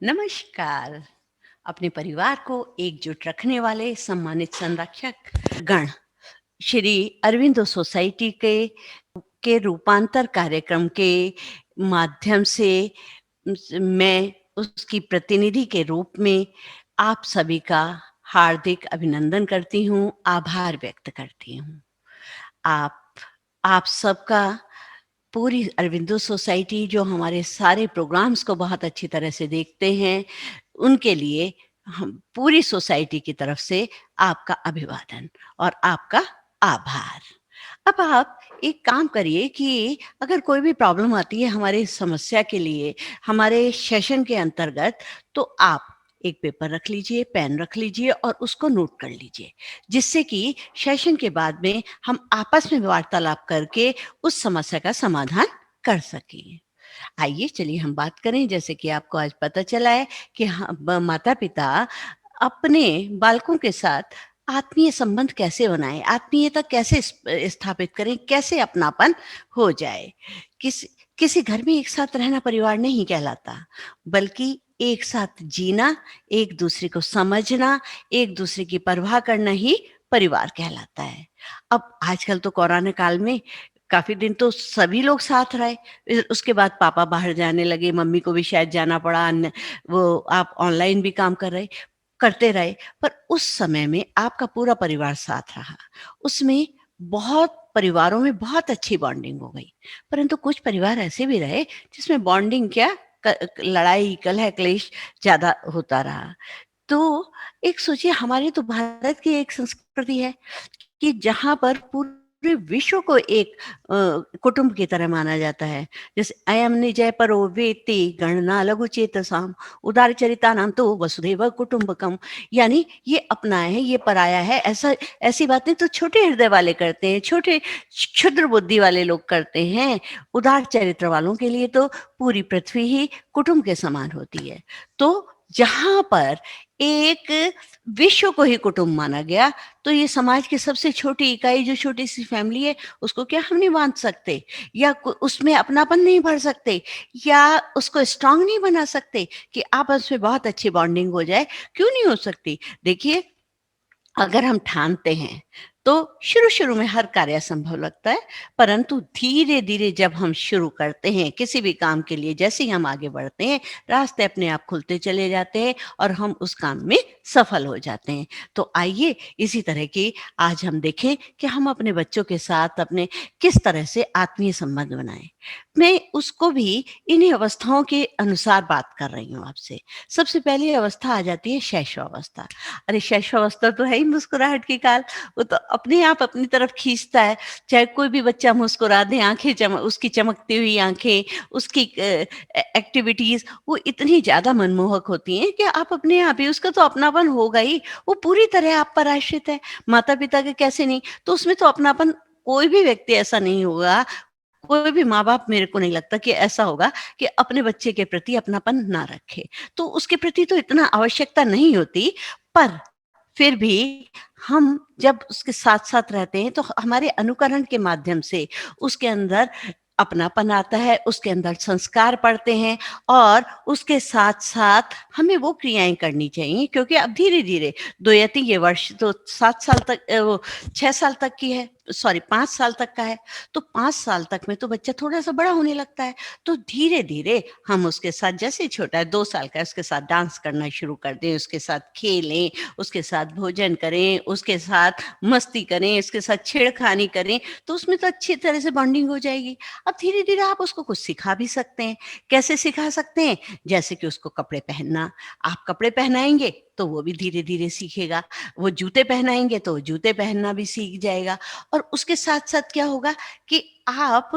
नमस्कार। अपने परिवार को एकजुट रखने वाले सम्मानित संरक्षक गण श्री अरविंदो सोसाइटी के रूपांतर कार्यक्रम के माध्यम से मैं उसकी प्रतिनिधि के रूप में आप सभी का हार्दिक अभिनंदन करती हूँ, आभार व्यक्त करती हूँ। आप आप सबका पूरी अरविंदो सोसाइटी जो हमारे सारे प्रोग्राम्स को बहुत अच्छी तरह से देखते हैं, उनके लिए हम पूरी सोसाइटी की तरफ से आपका अभिवादन और आपका आभार। अब आप एक काम करिए कि अगर कोई भी प्रॉब्लम आती है हमारी समस्या के लिए, हमारे सेशन के अंतर्गत, तो आप एक पेपर रख लीजिए, पेन रख लीजिए और उसको नोट कर लीजिए, जिससे कि सेशन के बाद में हम आपस में वार्तालाप करके उस समस्या का समाधान कर सकें। आइए चलिए हम बात करें, जैसे कि आपको आज पता चला है कि माता-पिता अपने बालकों के साथ आत्मीय संबंध कैसे बनाएँ, आत्मीयता कैसे स्थापित करें, कैसे अपनापन हो जाए। किस किसी घर में एक साथ रहना परिवार नहीं कहलाता, बल्कि एक साथ जीना, एक-दूसरे को समझना, एक-दूसरे की परवाह करना ही परिवार कहलाता है। अब आजकल तो कोरोना काल में काफ़ी दिन तो सभी लोग साथ रहे। उसके बाद पापा बाहर जाने लगे, मम्मी को भी शायद जाना पड़ा, वो आप ऑनलाइन भी काम करते रहे, पर उस समय में आपका पूरा परिवार साथ रहा। उसमें बहुत परिवारों में बहुत अच्छी बॉन्डिंग हो गई। परंतु कुछ परिवार ऐसे भी रहे जिसमें बॉन्डिंग क्या, लड़ाई, कलह, क्लेश ज़्यादा होता रहा। तो एक सोचिए, हमारी तो भारत की एक संस्कृति है कि जहाँ पर पूरे विश्व को एक कुटुंब की तरह माना जाता है। जैसे अयं निजय परो वेत्ति गणना लघु चेतसाम उदार चरितानां तो वसुधैव कुटुंबकम। यानी ये अपना है, ये पराया है, ऐसा ऐसी बातें तो छोटे हृदय वाले करते हैं, छोटे क्षुद्र बुद्धि वाले लोग करते हैं। उदार चरित्र वालों के लिए तो पूरी पृथ्वी ही कुटुंब के समान होती है। तो जहाँ पर एक विश्व को ही कुटुंब माना गया, तो ये समाज की सबसे छोटी इकाई जो छोटी-सी फैमिली है, उसको क्या हम नहीं बाँध सकते? या उसमें अपनापन नहीं भर सकते? या उसको स्ट्रॉन्ग नहीं बना सकते कि आपस में बहुत अच्छी बॉन्डिंग हो जाए? क्यों नहीं हो सकती? देखिए, अगर हम ठानते हैं, तो शुरू-शुरू में हर कार्य असंभव लगता है, परंतु धीरे-धीरे जब हम शुरू करते हैं किसी भी काम के लिए, जैसे ही हम आगे बढ़ते हैं, रास्ते अपने आप खुलते चले जाते हैं और हम उस काम में सफल हो जाते हैं। तो आइए इसी तरह की आज हम देखें कि हम अपने बच्चों के साथ अपने किस तरह से आत्मीय संबंध बनाएँ। मैं उसको भी इन्हीं अवस्थाओं के अनुसार बात कर रही हूँ आपसे। सबसे पहली अवस्था आ जाती है शैशवावस्था। अरे शैशवावस्था तो है ही मुस्कुराहट की काल, वो तो अपने आप अपनी तरफ खींचता है। चाहे कोई भी बच्चा मुस्कुरा दे, आँखें उसकी चमकती हुई आँखें, उसकी एक्टिविटीज़ वो इतनी ज़्यादा मनमोहक होती हैं कि आप अपने आप ही, उसका तो अपनापन होगा ही, वो पूरी तरह आप पर आश्रित है। माता-पिता के कैसे नहीं, तो उसमें तो अपनापन, कोई भी व्यक्ति ऐसा नहीं होगा, कोई भी माँ-बाप मेरे को नहीं लगता कि ऐसा होगा कि अपने बच्चे के प्रति अपनापन ना रखे। तो उसके प्रति तो इतना आवश्यकता नहीं होती, पर फिर भी हम जब उसके साथ-साथ रहते हैं तो हमारे अनुकरण के माध्यम से उसके अंदर अपनापन आता है, उसके अंदर संस्कार पड़ते हैं और उसके साथ-साथ हमें वो क्रियाएँ करनी चाहिए, क्योंकि अब धीरे-धीरे 2 या 3 ये वर्ष तो 7 साल तक, वो 6 साल तक की है, सॉरी 5 साल तक का है। तो 5 साल तक में तो बच्चा थोड़ा-सा बड़ा होने लगता है। तो धीरे-धीरे हम उसके साथ, जैसे ही छोटा है 2 साल का है, उसके साथ डांस करना शुरू कर दें, उसके साथ खेलें, उसके साथ भोजन करें, उसके साथ मस्ती करें, उसके साथ छेड़खानी करें, तो उसमें तो अच्छी तरह से बॉन्डिंग हो जाएगी। अब धीरे-धीरे आप उसको कुछ सिखा भी सकते हैं। कैसे सिखा सकते हैं? जैसे कि उसको कपड़े पहनना, आप कपड़े पहनाएँगे तो वो भी धीरे-धीरे सीखेगा। वो जूते पहनाएँगे तो वो जूते पहनना भी सीख जाएगा। और उसके साथ-साथ क्या होगा कि आप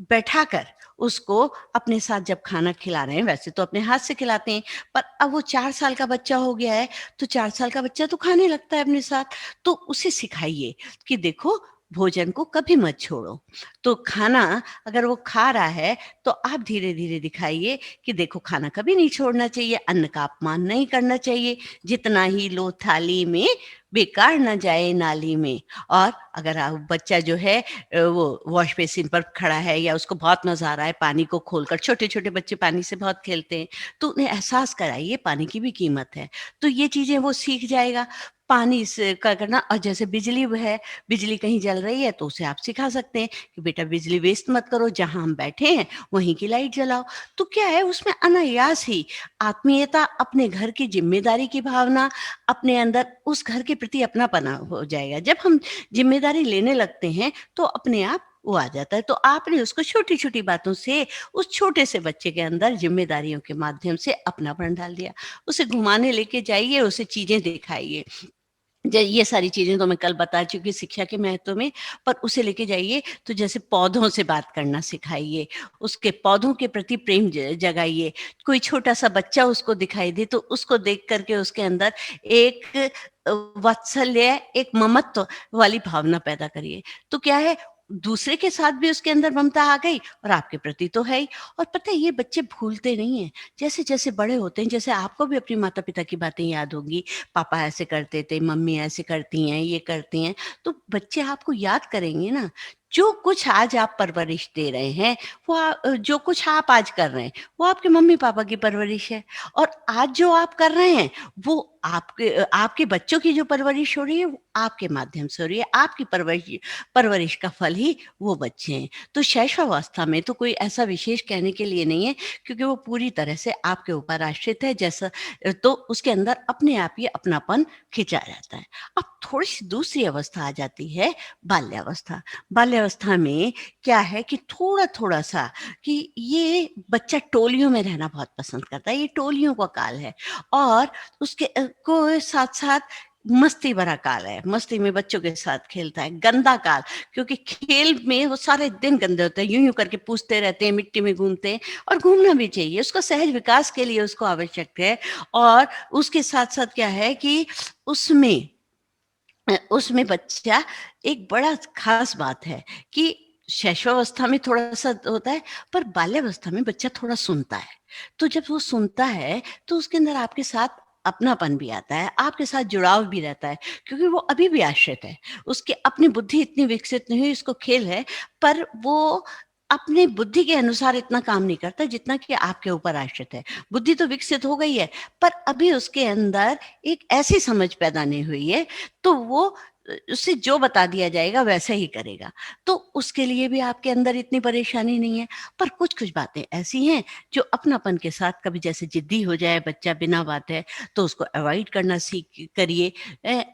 बैठाकर उसको अपने साथ जब खाना खिला रहे हैं, वैसे तो अपने हाथ से खिलाते हैं, पर अब वो 4 साल का बच्चा हो गया है, तो 4 साल का बच्चा तो खाने लगता है अपने साथ। तो उसे सिखाइए कि देखो, भोजन को कभी मत छोड़ो। तो खाना अगर वो खा रहा है, तो आप धीरे-धीरे दिखाइए कि देखो खाना कभी नहीं छोड़ना चाहिए, अन्न का अपमान नहीं करना चाहिए, जितना ही लो थाली में, बेकार ना जाए नाली में। और अगर बच्चा जो है वो वॉश बेसिन पर खड़ा है या उसको बहुत मज़ा आ रहा है पानी को खोलकर, छोटे-छोटे बच्चे पानी से बहुत खेलते हैं, तो उन्हें एहसास कराइए पानी की भी कीमत है। तो ये चीज़ें वो सीख जाएगा। पानी से क्या करना, और जैसे बिजली वो है, बिजली कहीं जल रही है तो उसे आप सिखा सकते हैं कि बेटा बिजली वेस्ट मत करो, जहाँ हम बैठे हैं वहीं की लाइट जलाओ। तो क्या है उसमें अनायास ही आत्मीयता, अपने घर की ज़िम्मेदारी की भावना, अपने अंदर उस घर के प्रति अपनापना हो जाएगा। जब हम ज़िम्मेदारी लेने लगते हैं तो अपने आप वो आ जाता है। तो आपने उसको छोटी-छोटी बातों से उस छोटे से बच्चे के अंदर ज़िम्मेदारियों के माध्यम से अपनापन डाल दिया। उसे घुमाने लेके जाइए, उसे चीज़ें दिखाइए। ये सारी चीज़ें तो मैं कल बता चुकी शिक्षा के महत्व में, पर उसे लेके जाइए तो जैसे पौधों से बात करना सिखाइए, उसके पौधों के प्रति प्रेम जगाइए। कोई छोटा-सा बच्चा उसको दिखाई दे तो उसको देख कर के उसके अंदर एक वात्सल्य, एक ममत्व वाली भावना पैदा करिए। तो क्या है, दूसरे के साथ भी उसके अंदर ममता आ गई और आपके प्रति तो है ही। और पता है ये बच्चे भूलते नहीं हैं। जैसे-जैसे बड़े होते हैं, जैसे आपको भी अपने माता-पिता की बातें याद होंगी, पापा ऐसे करते थे, मम्मी ऐसे करती हैं, ये करती हैं, तो बच्चे आपको याद करेंगे ना। जो कुछ आज आप परवरिश दे रहे हैं, वो जो कुछ आप आज कर रहे हैं, वो आपके मम्मी-पापा की परवरिश है। और आज जो आप कर रहे हैं, वो आपके बच्चों की जो परवरिश हो रही है, वो आपके माध्यम से हो रही है। आपकी परवरिश परवरिश का फल ही वो बच्चे हैं। तो शैशवावस्था में तो कोई ऐसा विशेष कहने के लिए नहीं है, क्योंकि वो पूरी तरह से आपके ऊपर आश्रित है, जैसा तो उसके अंदर अपने आप ही अपनापन खिंचा जाता है। अब थोड़ी-सी दूसरी अवस्था आ जाती है, बाल्यावस्था। बाल्यावस्था में क्या है कि थोड़ा-थोड़ा-सा कि ये बच्चा टोलियों में रहना बहुत पसंद करता है, ये टोलियों का काल है। और उसके को साथ-साथ मस्ती भरा काल है, मस्ती में बच्चों के साथ खेलता है, गंदा काल, क्योंकि खेल में वो सारे दिन गंदे होते हैं, यूँ-यूँ करके पूछते रहते हैं, मिट्टी में घूमते हैं। और घूमना भी चाहिए, उसको सहज विकास के लिए उसको आवश्यक है। और उसके साथ-साथ क्या है कि उसमें उसमें बच्चा, एक बड़ा ख़ास बात है कि शैशवावस्था में थोड़ा-सा होता है, पर बाल्यावस्था में बच्चा थोड़ा सुनता है। तो जब वो सुनता है, तो उसके अंदर आपके साथ अपनापन भी आता है, आपके साथ जुड़ाव भी रहता है, क्योंकि वो अभी भी आश्रित है। उसकी अपनी बुद्धि इतनी विकसित नहीं हुई, उसको खेल है, पर वो अपनी बुद्धि के अनुसार इतना काम नहीं करता जितना कि आपके ऊपर आश्रित है। बुद्धि तो विकसित हो गई है, पर अभी उसके अंदर एक ऐसी समझ पैदा नहीं हुई है, तो वो उसे जो बता दिया जाएगा वैसा ही करेगा। तो उसके लिए भी आपके अंदर इतनी परेशानी नहीं है। पर कुछ-कुछ बातें ऐसी हैं जो अपनापन के साथ, कभी जैसे ज़िद्दी हो जाए बच्चा बिना बात है, तो उसको अवॉइड करना सीख करिए।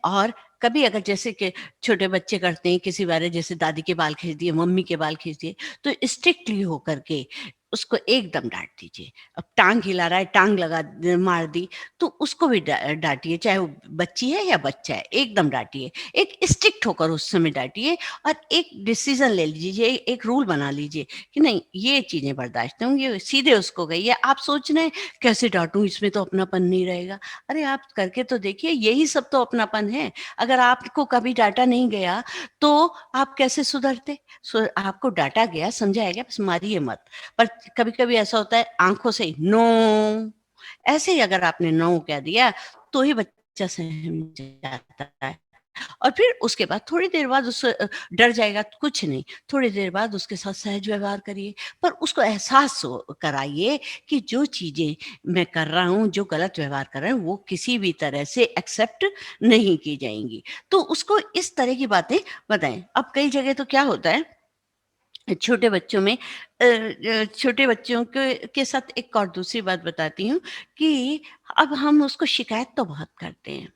और कभी अगर जैसे कि छोटे बच्चे करते हैं, किसी बारे जैसे दादी के बाल खींच दिए, मम्मी के बाल खींच दिए, तो स्ट्रिक्टली होकर के उसको एकदम डाँट दीजिए। अब टाँग हिला रहा है, टाँग मार दी, तो उसको भी डाँटिए, चाहे वो बच्ची है या बच्चा है, एकदम डाँटिए। एक स्ट्रिक्ट होकर उस समय डाँटिए, और एक डिसीज़न ले लीजिए, एक रूल बना लीजिए कि नहीं, ये चीज़ें बर्दाश्त नहीं होंगी। सीधे उसको कहिए। आप सोच रहे हैं कैसे डाँटूँ, इसमें तो अपनापन नहीं रहेगा। अरे आप करके तो देखिए, यही सब तो अपनापन है। अगर आपको कभी डाँटा नहीं गया, तो आप कैसे सुधरते? आपको डाँटा गया, समझाया गया, बस मारिए मत। पर कभी-कभी ऐसा होता है, आँखों से नो, ऐसे ही अगर आपने नो कह दिया, तो ही बच्चा सहम जाता है। और फिर उसके बाद थोड़ी देर बाद डर जाएगा, तो कुछ नहीं, थोड़ी देर बाद उसके साथ सहज व्यवहार करिए, पर उसको एहसास कराइए कि जो चीज़ें मैं कर रहा हूँ, जो गलत व्यवहार कर रहा हूँ, वो किसी भी तरह से एक्सेप्ट नहीं की जाएँगी। तो उसको इस तरह की बातें बताएँ। अब कई जगह तो क्या होता है, छोटे बच्चों में छोटे बच्चों के साथ एक और दूसरी बात बताती हूँ कि अब हम उसको शिकायत तो बहुत करते हैं।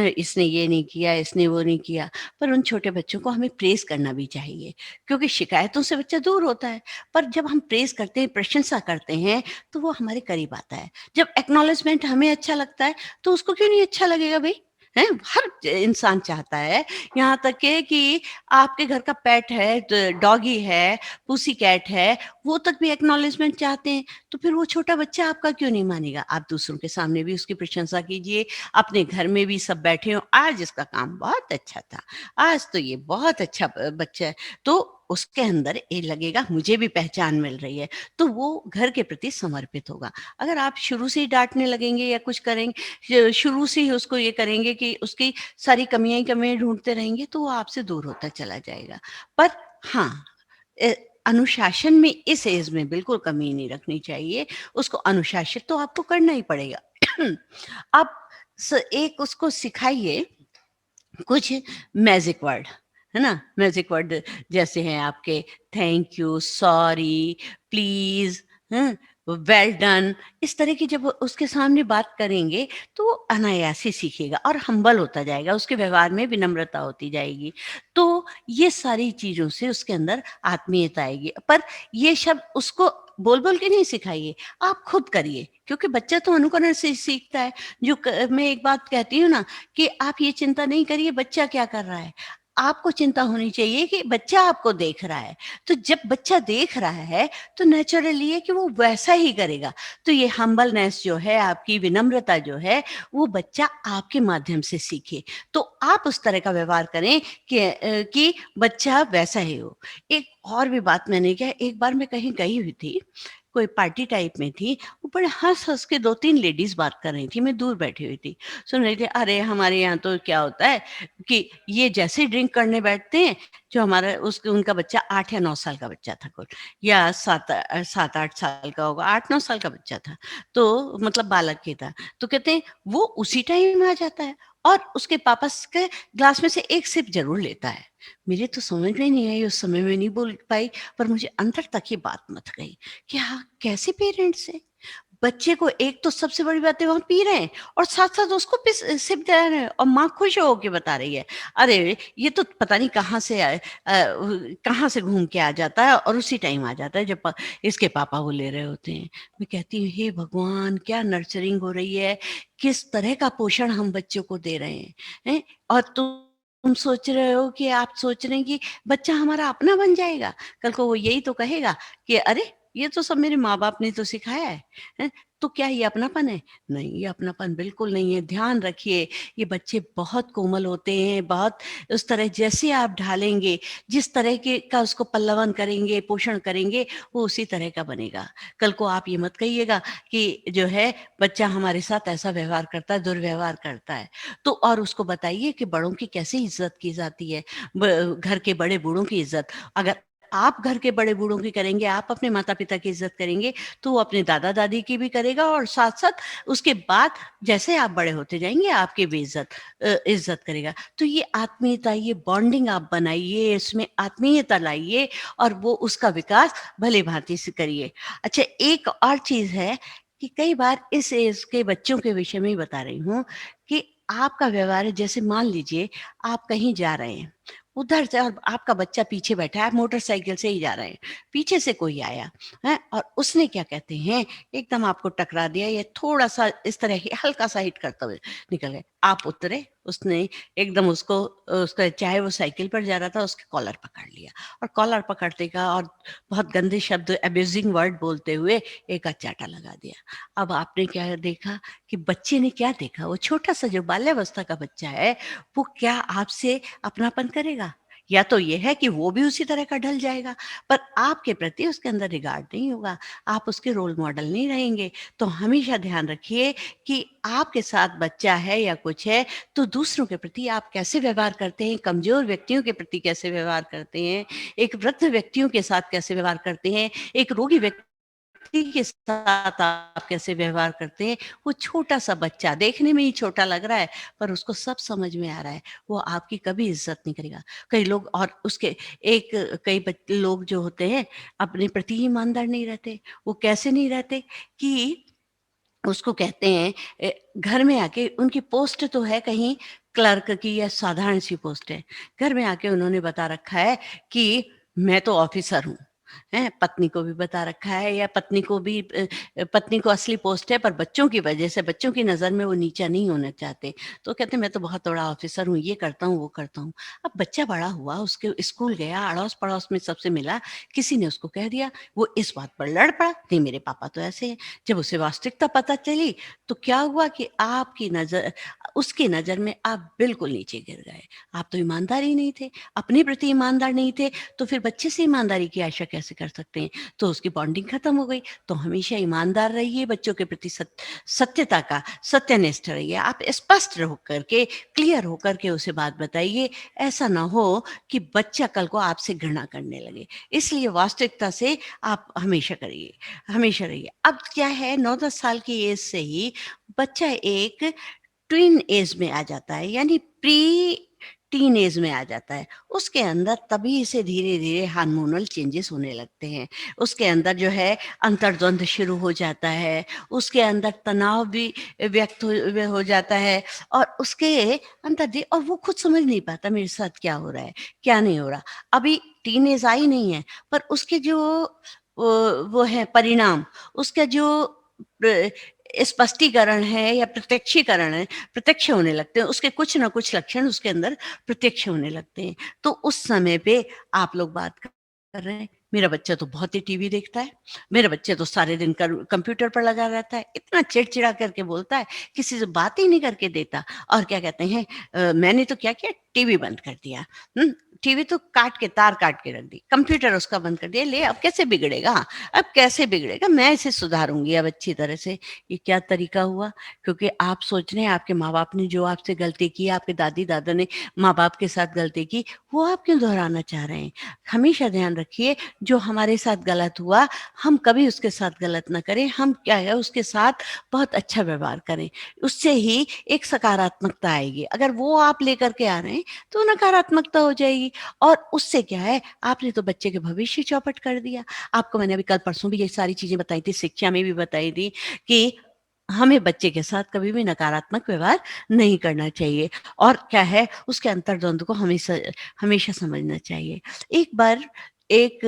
इसने ये नहीं किया, इसने वो नहीं किया, पर उन छोटे बच्चों को हमें प्रेज़ करना भी चाहिए, क्योंकि शिकायतों से बच्चा दूर होता है। पर जब हम प्रेज़ करते हैं, प्रशंसा करते हैं, तो वो हमारे करीब आता है। जब एक्नॉलेजमेंट हमें अच्छा लगता है, तो उसको क्यों नहीं अच्छा लगेगा भई? हैं? हर इंसान चाहता है, यहाँ तक के कि आपके घर का पेट है, डॉगी है, पुसी कैट है, वो तक भी एक्नॉलेजमेंट चाहते हैं। तो फिर वो छोटा बच्चा आपका क्यों नहीं मानेगा? आप दूसरों के सामने भी उसकी प्रशंसा कीजिए, अपने घर में भी सब बैठे हों, आज इसका काम बहुत अच्छा था, आज तो ये बहुत अच्छा बच्चा है। तो उसके अंदर ये लगेगा मुझे भी पहचान मिल रही है, तो वो घर के प्रति समर्पित होगा। अगर आप शुरू से ही डाँटने लगेंगे या कुछ करेंगे, शुरू से ही उसको ये करेंगे कि उसकी सारी कमियाँ ही कमियाँ ढूँढते रहेंगे, तो वो आपसे दूर होता चला जाएगा। पर हाँ, अ, अनुशासन में इस एज में बिल्कुल कमी नहीं रखनी चाहिए, उसको अनुशासित तो आपको करना ही पड़ेगा। आप एक उसको सिखाइए कुछ मैजिक वर्ड, है ना? मैजिक वर्ड जैसे हैं आपके थैंक यू, सॉरी, प्लीज़, हैं? वेल डन, इस तरह की जब उसके सामने बात करेंगे, तो वो अनायास ही सीखेगा और हम्बल होता जाएगा, उसके व्यवहार में विनम्रता होती जाएगी। तो ये सारी चीज़ों से उसके अंदर आत्मीयता आएगी। पर ये शब्द उसको बोल-बोल के नहीं सिखाइए, आप खुद करिए, क्योंकि बच्चा तो अनुकरण से ही सीखता है। जो क मैं एक बात कहती हूँ ना कि आप ये चिंता नहीं करिए बच्चा क्या कर रहा है। आपको चिंता होनी चाहिए कि बच्चा आपको देख रहा है। तो जब बच्चा देख रहा है तो नेचुरली है कि वो वैसा ही करेगा। तो ये हम्बलनेस जो है, आपकी विनम्रता जो है, वो बच्चा आपके माध्यम से सीखे। तो आप उस तरह का व्यवहार करें कि बच्चा वैसा ही हो। एक और भी बात मैंने क्या, एक बार मैं कहीं गई हुई थी, कोई पार्टी टाइप में थी, वो बड़े हँस-हँस के 2-3 लेडीज़ बात कर रही थी, मैं दूर बैठी हुई थी। सुन रही थी, "अरे! हमारे यहाँ तो क्या होता है कि ये जैसे ही ड्रिंक करने बैठते हैं, जो हमारा उसक उनका बच्चा 8 या 9 साल का बच्चा था कुल, या 7-8 साल का होगा, 8-9 साल का बच्चा था। तो मतलब बालक ही था। तो कहते हैं, "वो उसी टाइम आ जाता है और उसके पापा के ग्लास में से एक सिप ज़रूर लेता है।" मेरे तो समझ में नहीं आई, उस समय मैं नहीं बोल पाई, पर मुझे अंदर तक ये बात मथ गई कि हाँ, कैसे पेरेंट्स हैं? बच्चे को एक तो सबसे बड़ी बात है वहाँ पी रहे हैं और साथ-साथ उसको सिप दे रहे हैं और माँ खुश हो के बता रही है। अरे! ये तो पता नहीं कहाँ से कहाँ से घूम के आ जाता है और उसी टाइम आ जाता है जब इसके पापा वो ले रहे होते हैं। मैं कहती हूँ, हे भगवान! क्या नर्चरिंग हो रही है, किस तरह का पोषण हम बच्चों को दे रहे हैं, हैं? और तुम सोच रहे हो कि आप सोच रहे हैं कि बच्चा हमारा अपना बन जाएगा। कल को वो यही तो कहेगा कि अरे! ये तो सब मेरे माँ-बाप ने तो सिखाया है। हैं? तो क्या ये अपनापन है? नहीं, ये अपनापन बिल्कुल नहीं है। ध्यान रखिए, ये बच्चे बहुत कोमल होते हैं, बहुत उस तरह जैसे आप ढालेंगे, जिस तरह के का उसको पल्लवन करेंगे, पोषण करेंगे, वो उसी तरह का बनेगा। कल को आप ये मत कहिएगा कि जो है बच्चा हमारे साथ ऐसा व्यवहार करता है, दुर्व्यवहार करता है। तो और उसको बताइए कि बड़ों की कैसे इज़्ज़त की जाती है, घर के बड़े बूढ़ों की इज़्ज़त। अगर आप घर के बड़े बूढ़ों की करेंगे, आप अपने माता-पिता की इज़्ज़त करेंगे, तो वो अपने दादा-दादी की भी करेगा और साथ-साथ उसके बाद जैसे आप बड़े होते जाएँगे, आपकी भी इज़्ज़त करेगा। तो ये आत्मीयता, ये बॉन्डिंग आप बनाइए, इसमें आत्मीयता लाइए और वो उसका विकास भली-भाँति से करिए। अच्छा, एक और चीज़ है कि कई बार इस एज के बच्चों के विषय में ही बता रही हूँ कि आपका व्यवहार है, जैसे मान लीजिए आप कहीं जा रहे हैं, उधर से और आपका बच्चा पीछे बैठा है, आप मोटरसाइकिल से ही जा रहे हैं, पीछे से कोई आया, हैं? और उसने क्या कहते हैं, एकदम आपको टकरा दिया या थोड़ा-सा इस तरह ही हल्का-सा हिट करते हुए निकल गए। आप उतरे, उसने एकदम उसका चाहे वो साइकिल पर जा रहा था, उसके कॉलर पकड़ लिया और कॉलर पकड़ते का और बहुत गंदे शब्द अब्यूजिंग वर्ड बोलते हुए एक चाटा लगा दिया। अब आपने क्या देखा कि बच्चे ने क्या देखा, वो छोटा-सा जो बाल्यावस्था का बच्चा है, वो क्या आपसे अपनापन करेगा? या तो ये है कि वो भी उसी तरह का ढल जाएगा, पर आपके प्रति उसके अंदर रिगार्ड नहीं होगा, आप उसके रोल मॉडल नहीं रहेंगे। तो हमेशा ध्यान रखिए कि आपके साथ बच्चा है या कुछ है, तो दूसरों के प्रति आप कैसे व्यवहार करते हैं, कमज़ोर व्यक्तियों के प्रति कैसे व्यवहार करते हैं, एक वृद्ध व्यक्तियों के साथ कैसे व्यवहार करते हैं, एक रोगी व्यक्ति के साथ आप कैसे व्यवहार करते हैं, वो छोटा-सा बच्चा देखने में ही छोटा लग रहा है, पर उसको सब समझ में आ रहा है, वो आपकी कभी इज़्ज़त नहीं करेगा। कई लोग और उसके एक कई लोग जो होते हैं, अपने प्रति ईमानदार नहीं रहते। वो कैसे नहीं रहते कि उसको कहते हैं घर में आके उनकी पोस्ट तो है कहीं क्लर्क की या साधारण सी पोस्ट है। घर में आके उन्होंने बता रखा है कि मैं तो ऑफ़िसर हूँ। हैं? पत्नी को भी बता रखा है या पत्नी को भी पत्नी को असली पोस्ट है पर बच्चों की वजह से बच्चों की नज़र में वो नीचा नहीं होना चाहते। तो कहते हैं मैं तो बहुत बड़ा ऑफ़िसर हूँ, ये करता हूँ, वो करता हूँ। अब बच्चा बड़ा हुआ, उसके स्कूल गया, अड़ोस-पड़ोस में सबसे मिला, किसी ने उसको कह दिया, वो इस बात पर लड़ पड़ा, नहीं मेरे पापा तो ऐसे हैं। जब उसे वास्तविकता पता चली, तो क्या हुआ कि आपकी नज़र उसकी नज़र में आप बिल्कुल नीचे गिर गए। आप तो ईमानदार ही नहीं थे, अपने प्रति ईमानदार नहीं थे, तो फिर बच्चे से ईमानदारी की आशा कैसे कर सकते हैं? तो उसकी बॉन्डिंग खत्म हो गई। तो हमेशा ईमानदार रहिए, बच्चों के प्रति सत्यता का सत्यनिष्ठ रहिए। आप स्पष्ट होकर के, क्लियर होकर के उसे बात बताइए। ऐसा ना हो कि बच्चा कल को आपसे घृणा करने लगे। इसलिए वास्तविकता से आप हमेशा करिए, हमेशा रहिए। अब क्या है 9-10 साल की एज से ही बच्चा एक ट्विन एज में आ जाता है, यानी प्री टीन एज में आ जाता है। उसके अंदर तभी से धीरे-धीरे हार्मोनल चेंजेस होने लगते हैं। उसके अंदर जो है अंतर्द्वंद शुरू हो जाता है, उसके अंदर तनाव भी व्यक्त हो जाता है और उसके अंदर और वो खुद समझ नहीं पाता मेरे साथ क्या हो रहा है, क्या नहीं हो रहा। अभी टीन एज आई नहीं है, पर उसके जो वो है परिणाम, उसका जो प्र स्पष्टीकरण है या प्रत्यक्षीकरण है, प्रत्यक्ष होने लगते हैं, उसके कुछ न कुछ लक्षण उसके अंदर प्रत्यक्ष होने लगते हैं। तो उस समय पे आप लोग बात कर रहे हैं, मेरा बच्चा तो बहुत ही टीवी देखता है, मेरा बच्चा तो सारे दिन कंप्यूटर पर लगा रहता है, इतना चिड़चिड़ा करके बोलता है, किसी से बात ही नहीं करके देता और क्या कहते हैं मैंने तो क्या किया टीवी बंद कर दिया। टीवी तो तार काट के रख दी, कंप्यूटर उसका बंद कर दिया, ले अब कैसे बिगड़ेगा? अब कैसे बिगड़ेगा? मैं इसे सुधारूँगी अब अच्छी तरह से। ये क्या तरीका हुआ? क्योंकि आप सोच रहे हैं आपके माँ-बाप ने जो आपसे गलती की, आपके दादी-दादा ने माँ-बाप के साथ गलती की, वो आप क्यों दोहराना चाह रहे हैं? हमेशा ध्यान रखिए जो हमारे साथ गलत हुआ, हम कभी उसके साथ गलत ना करें, हम क्या है उसके साथ बहुत अच्छा व्यवहार करें। उससे ही एक सकारात्मकता आएगी। अगर वो आप लेकर के आ रहे हैं, तो नकारात्मकता हो जाएगी और उससे क्या है, आपने तो बच्चे के भविष्य चौपट कर दिया। आपको मैंने अभी कल-परसों भी ये सारी चीज़ें बताई थी, शिक्षा में भी बताई थी कि हमें बच्चे के साथ कभी भी नकारात्मक व्यवहार नहीं करना चाहिए और क्या है उसके अंतर्द्वंद को हमेशा हमेशा समझना चाहिए। एक बार एक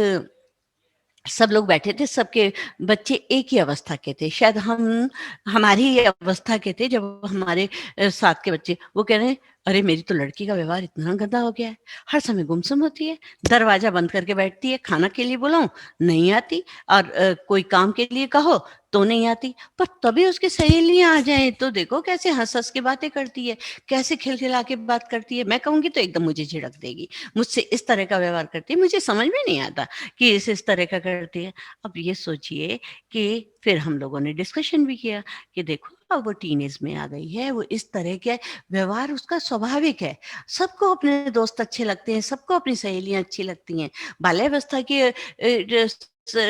सब लोग बैठे थे, सबके बच्चे एक ही अवस्था के थे। शायद हम हमारी ही अवस्था के थे जब हमारे साथ के बच्चे वो कह रहे हैं, "अरे! मेरी तो लड़की का व्यवहार इतना गंदा हो गया है, हर समय गुमसुम होती है, दरवाज़ा बंद करके बैठती है, खाना के लिए बुलाऊँ, नहीं आती और कोई काम के लिए कहो तो नहीं आती।" पर तभी उसकी सहेलियाँ आ जाएँ तो देखो कैसे हँस-हँस के बातें करती है, कैसे खिलखिला के बात करती है। मैं कहूँगी तो एकदम मुझे झिड़क देगी। मुझसे इस तरह का व्यवहार करती है, मुझे समझ में नहीं आता। कि इस तरह का करती है। अब ये सोचिए कि फिर हम लोगों ने डिस्कशन भी किया कि देखो अब वो टीनेज में आ गई है, वो इस तरह के व्यवहार उसका स्वाभाविक है। सबको अपने दोस्त अच्छे लगते हैं, सबको अपनी सहेलियाँ अच्छी लगती हैं। बाल्यावस्था के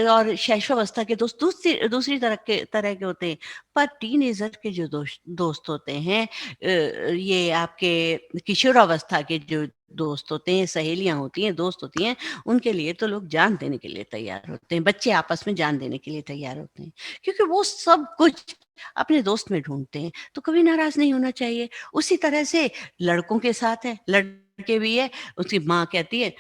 और शैशवावस्था के दोस्त दूसरी दूसरी तरह के होते हैं। पर टीनेजर के जो दोस्त होते हैं ये आपके किशोरावस्था के जो दोस्त होते हैं, सहेलियाँ होती हैं, दोस्त होती हैं, उनके लिए तो लोग जान देने के लिए तैयार होते हैं। बच्चे आपस में जान देने के लिए तैयार होते हैं, क्योंकि वो सब कुछ अपने दोस्त में ढूँढते हैं, तो कभी नाराज़ नहीं होना चाहिए। उसी तरह से लड़कों के साथ है, लड़के भी है, उसकी माँ कहती है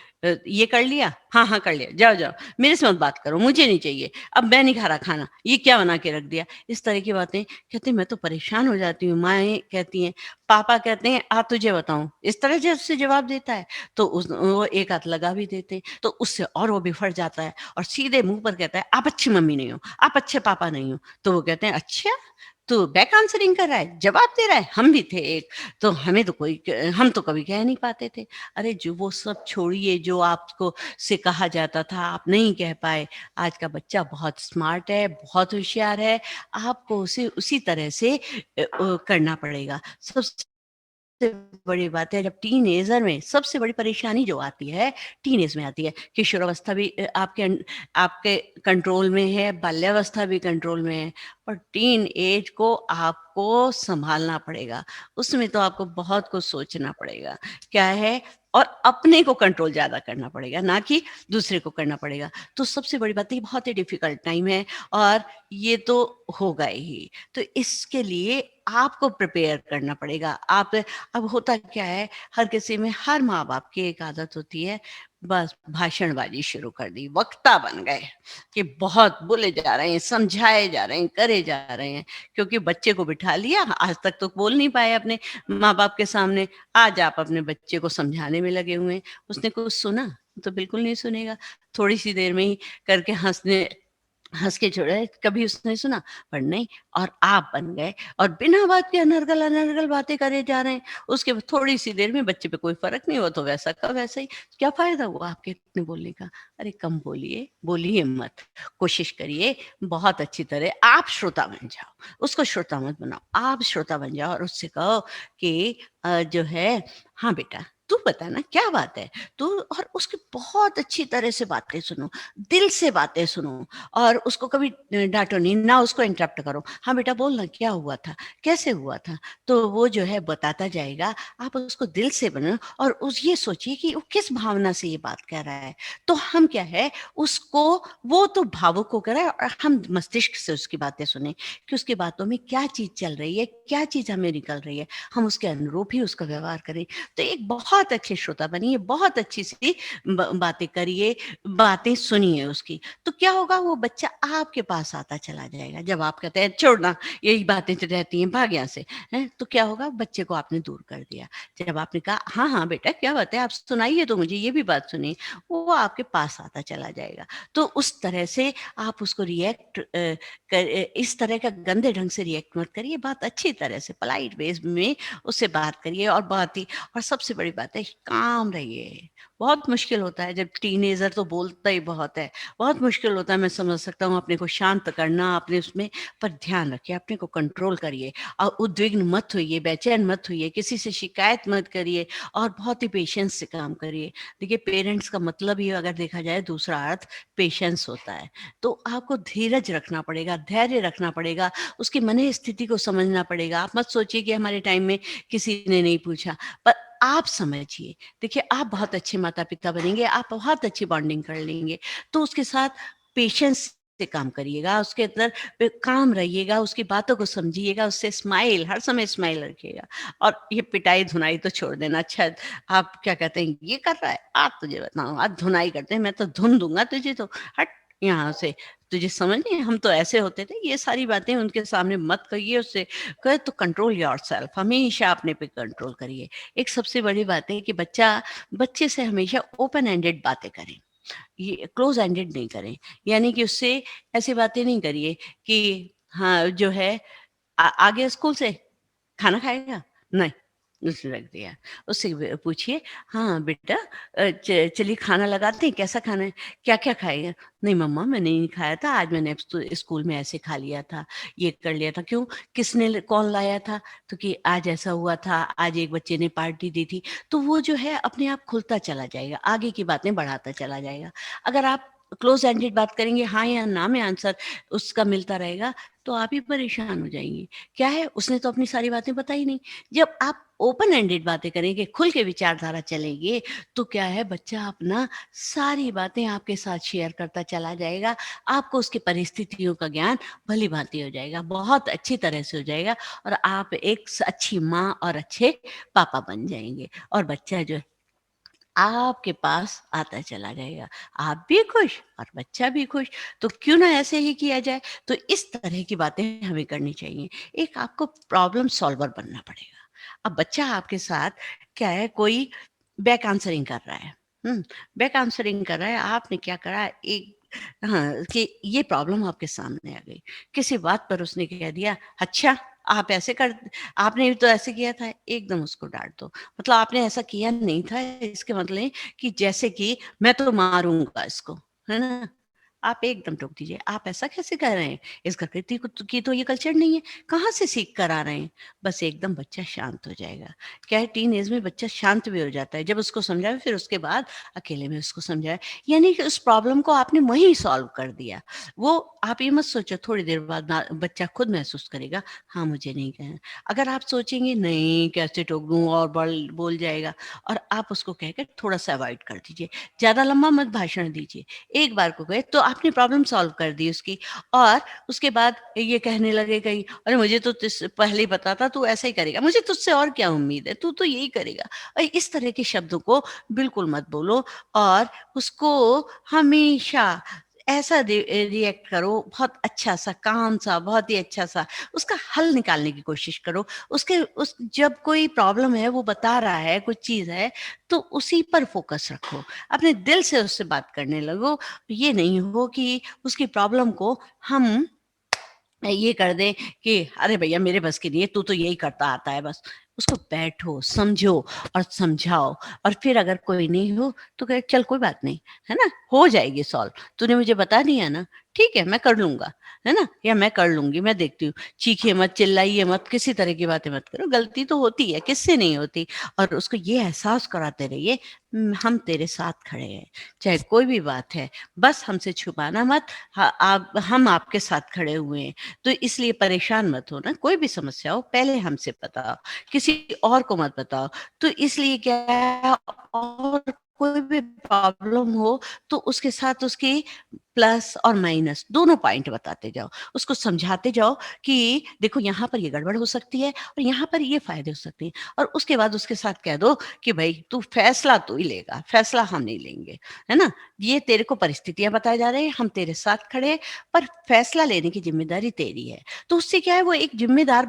"ये कर लिया? हाँ, हाँ, कर लिया। जाओ, जाओ, मेरे से मत बात करो, मुझे नहीं चाहिए। अब मैं नहीं खा रहा खाना, ये क्या बना के रख दिया?" इस तरह की बातें कहते हैं मैं तो परेशान हो जाती हूँ। माएँ कहती हैं पापा कहते हैं आ तुझे बताऊँ, इस तरह जब से जवाब देता है तो वो एक हाथ लगा भी देते हैं, तो उससे और वो बिफर जाता है और सीधे मुँह पर कहता है आप अच्छी मम्मी नहीं हो, आप अच्छे पापा नहीं हो। तो वो कहते हैं अच्छा, तू बैक आंसरिंग कर रहा है, जवाब दे रहा है, हम भी थे एक, तो हमें तो हम तो कभी कह नहीं पाते थे। अरे जो वो सब छोड़िए जो आपको से कहा जाता था, आप नहीं कह पाए। आज का बच्चा बहुत स्मार्ट है, बहुत होशियार है, आपको उसे उसी तरह से करना पड़ेगा। सबसे बड़ी बात है जब टीनेजर में सबसे बड़ी परेशानी जो आती है, टीनेज में आती है। किशोरावस्था भी आपके कंट्रोल में है, बाल्यावस्था भी कंट्रोल में है, पर टीन एज को आपको सँभालना पड़ेगा। उसमें तो आपको बहुत कुछ सोचना पड़ेगा। क्या है और अपने को कंट्रोल ज़्यादा करना पड़ेगा, ना कि दूसरे को करना पड़ेगा। तो सबसे बड़ी बात है, ये बहुत ही डिफ़िकल्ट टाइम है और ये तो होगा ही। तो इसके लिए आपको प्रिपेयर करना पड़ेगा। आप अब होता क्या है, हर किसी में, हर माँ-बाप की एक आदत होती है, बस भाषणबाज़ी शुरू कर दी, वक्ता बन गए कि बहुत बोले जा रहे हैं, समझाए जा रहे हैं, करे जा रहे हैं, क्योंकि बच्चे को बिठा लिया, आज तक तो बोल नहीं पाए अपने माँ-बाप के सामने, आज आप अपने बच्चे को समझाने में लगे हुए हैं। उसने कुछ सुना? तो बिल्कुल नहीं सुनेगा, थोड़ी-सी देर में ही करके हँस के छोड़ा है, कभी उसने सुना? पर नहीं, और आप बन गए और बिना बात के अनर्गल-अनर्गल बातें करे जा रहे हैं। उसके बाद थोड़ी-सी देर में बच्चे पे कोई फ़र्क नहीं हुआ तो वैसा का वैसा ही। क्या फ़ायदा हुआ आपके इतने बोलने का? अरे कम बोलिए, बोलिए मत। कोशिश करिए बहुत अच्छी तरह आप श्रोता बन जाओ, उसको श्रोता मत बनाओ। आप श्रोता बन जाओ और उससे कहो कि जो है, हाँ बेटा, तू बता ना क्या बात है? तू, और उसकी बहुत अच्छी तरह से बातें सुनो, दिल से बातें सुनो। और उसको कभी डाँटो नहीं, ना उसको इंटरप्ट करो। हाँ बेटा बोल ना, क्या हुआ था? कैसे हुआ था? तो वो जो है बताता जाएगा, आप उसको दिल से बनो और उस ये सोचिए कि वो किस भावना से ये बात कह रहा है। तो हम क्या है, उसको, वो तो भावुक होकर है और हम मस्तिष्क से उसकी बातें सुनें कि उसकी बातों में क्या चीज़ चल रही है, क्या चीज़ हमें निकल रही है। हम उसके अनुरूप ही उसका व्यवहार करें। तो एक बहुत अच्छे श्रोता बनिए, बहुत अच्छी-सी ब बातें करिए, बातें सुनिए उसकी। तो क्या होगा, वो बच्चा आपके पास आता चला जाएगा। जब आप कहते हैं छोड़ ना, यही बातें तो रहती हैं, भाग यहाँ से, हैं? तो क्या होगा, बच्चे को आपने दूर कर दिया। जब आपने कहा हाँ, हाँ बेटा क्या बात है, आप सुनाइए तो मुझे, ये भी बात सुनिए, वो आपके पास आता चला जाएगा। तो उस तरह से आप उसको इस तरह का गंदे ढंग से रिएक्ट मत करिए, बात अच्छी तरह से पोलाइट वेज़ में उससे बात करिए और बात ही, और सबसे बड़ी बात है, काम रहिए। बहुत मुश्किल होता है जब टीनेजर तो बोलता ही बहुत है। बहुत मुश्किल होता है, मैं समझ सकता हूँ अपने को शांत करना, अपने उसमें, पर ध्यान रखिए, अपने को कंट्रोल करिए और उद्विग्न मत होइए, बेचैन मत होइए, किसी से शिकायत मत करिए और बहुत ही पेशेंस से काम करिए। देखिए पेरेंट्स का मतलब ही अगर देखा जाए दूसरा अर्थ पेशेंस होता है। तो आपको धीरज रखना पड़ेगा, धैर्य रखना पड़ेगा, उसकी मन स्थिति को समझना पड़ेगा। आप मत सोचिए कि हमारे टाइम में किसी ने नहीं पूछा, पर आप समझिए। देखिए आप बहुत अच्छे माता-पिता बनेंगे, आप बहुत अच्छी बॉन्डिंग कर लेंगे। तो उसके साथ पेशेंस से काम करिएगा, उसके अंदर काम रहिएगा, उसकी बातों को समझिएगा, उससे स्माइल, हर समय स्माइल रखिएगा। और ये पिटाई-धुनाई तो छोड़ देना। अच्छा, आप क्या कहते हैं, ये कर रहा है? आ तुझे बताऊँ, आज धुनाई करते हैं, मैं तो धुन दूँगा तुझे तो, हट यहाँ से। तुझे समझ नहीं है, हम तो ऐसे होते थे। ये सारी बातें उनके सामने मत कहिए उससे। कहे तो कंट्रोल योरसेल्फ, हमेशा अपने पे कंट्रोल करिए। एक सबसे बड़ी बात है कि बच्चे से हमेशा ओपन एंडेड बातें करें, ये क्लोज एंडेड नहीं करें। यानी कि उससे ऐसी बातें नहीं करिए कि हाँ, जो है आ गया स्कूल से, खाना खाएगा? नहीं, उसने रख दिया। उससे पूछिए, हाँ बेटा, चलिए खाना लगाते हैं, कैसा खाना है? क्या-क्या खाएगा? नहीं मम्मा मैंने नहीं खाया था, आज मैंने स्कूल में ऐसे खा लिया था, ये कर लिया था। क्यों? किसने कौन लाया था? तो कि आज ऐसा हुआ था, आज एक बच्चे ने पार्टी दी थी। तो वो जो है अपने आप खुलता चला जाएगा, आगे की बातें बढ़ाता चला जाएगा। अगर आप क्लोज एंडेड बात करेंगे, हाँ या ना में आंसर उसका मिलता रहेगा, तो आप ही परेशान हो जाएँगी। क्या है, उसने तो अपनी सारी बातें बताई नहीं। जब आप ओपन एंडेड बातें करेंगे, खुल के विचारधारा चलेंगे, तो क्या है, बच्चा अपना सारी बातें आपके साथ शेयर करता चला जाएगा। आपको उसकी परिस्थितियों का ज्ञान भली-भाँति हो जाएगा, बहुत अच्छी तरह से हो जाएगा और आप एक अच्छी माँ और अच्छे पापा बन जाएँगे और बच्चा जो है आपके पास आता चला जाएगा। आप भी खुश और बच्चा भी खुश। तो क्यों ना ऐसे ही किया जाए? तो इस तरह की बातें हमें करनी चाहिए। एक आपको प्रॉब्लम सॉल्वर बनना पड़ेगा। अब बच्चा आपके साथ क्या है, कोई बैक आंसरिंग कर रहा है। बैक आंसरिंग कर रहा है, आपने क्या करा, एक हाँ, कि ये प्रॉब्लम आपके सामने आ गई। किसी बात पर उसने कह दिया, अच्छा आप ऐसे कर आपने भी तो ऐसे किया था, एकदम उसको डाँट दो। मतलब आपने ऐसा किया नहीं था, इसके मतलब कि जैसे कि मैं तो मारूँगा इसको, है ना? आप एकदम टोक दीजिए, आप ऐसा कैसे कह रहे हैं? इस प्रकृति को की तो ये कल्चर नहीं है, कहाँ से सीख कर आ रहे हैं? बस एकदम बच्चा शांत हो जाएगा। क्या है, टीन एज में बच्चा शांत भी हो जाता है, जब उसको समझाएँ फिर उसके बाद अकेले में उसको समझाएँ, यानी कि उस प्रॉब्लम को आपने वहीं सॉल्व कर दिया। वो आप ये मत सोचो थोड़ी देर बाद ना बच्चा खुद महसूस करेगा, हाँ, मुझे नहीं कहना। अगर आप सोचेंगे नहीं कैसे टोक दूँ और बल बोल जाएगा और आप उसको कह के थोड़ा-सा अवॉइड कर दीजिए। ज़्यादा लंबा मत भाषण दीजिए। एक बार को गए तो आपने प्रॉब्लम सॉल्व कर दी उसकी। और उसके बाद ये कहने लगे कहीं, "अरे! मुझे तो तुझसे पहले ही पता था तू ऐसा ही करेगा। मुझे तुझसे और क्या उम्मीद है? तू तो यही करेगा।" इस तरह के शब्दों को बिल्कुल मत बोलो और उसको हमेशा ऐसा रिएक्ट करो, बहुत अच्छा-सा, काम-सा, बहुत ही अच्छा-सा, उसका हल निकालने की कोशिश करो। उसके उस जब कोई प्रॉब्लम है, वो बता रहा है, कुछ चीज़ है, तो उसी पर फ़ोकस रखो। अपने दिल से उससे बात करने लगो। ये नहीं हो कि उसकी प्रॉब्लम को हम ये कर दें कि अरे भैया मेरे बस की नहीं है, तू तो यही करता आता है बस। उसको बैठो, समझो और समझाओ। और फिर अगर कोई नहीं हो तो कहे चल कोई बात नहीं, है ना? हो जाएगी सॉल्व। तूने मुझे बता दिया ना, ठीक है मैं कर लूँगा, है ना? या मैं कर लूँगी, मैं देखती हूँ। चीखिए मत, चिल्लाइए मत, किसी तरह की बातें मत करो। गलती तो होती है, किससे नहीं होती? और उसको ये एहसास कराते रहिए हम तेरे साथ खड़े हैं, चाहे कोई भी बात है, बस हमसे छुपाना मत। आप हम आपके साथ खड़े हुए हैं। तो इसलिए परेशान मत होना, कोई भी समस्या हो पहले हमसे बताओ, किसी और को मत बताओ। तो इसलिए क्या है, और कोई भी प्रॉब्लम हो तो उसके साथ उसकी प्लस और माइनस दोनों पॉइंट बताते जाओ। उसको समझाते जाओ कि देखो यहाँ पर ये गड़बड़ हो सकती है और यहाँ पर ये फ़ायदे हो सकते हैं। और उसके बाद उसके साथ कह दो कि भई तू फैसला तू ही लेगा, फैसला हम नहीं लेंगे, है ना? ये तेरे को परिस्थितियाँ बताए जा रहे हैं, हम तेरे साथ खड़े हैं, पर फैसला लेने की ज़िम्मेदारी तेरी है। तो उससे क्या है, वो एक ज़िम्मेदार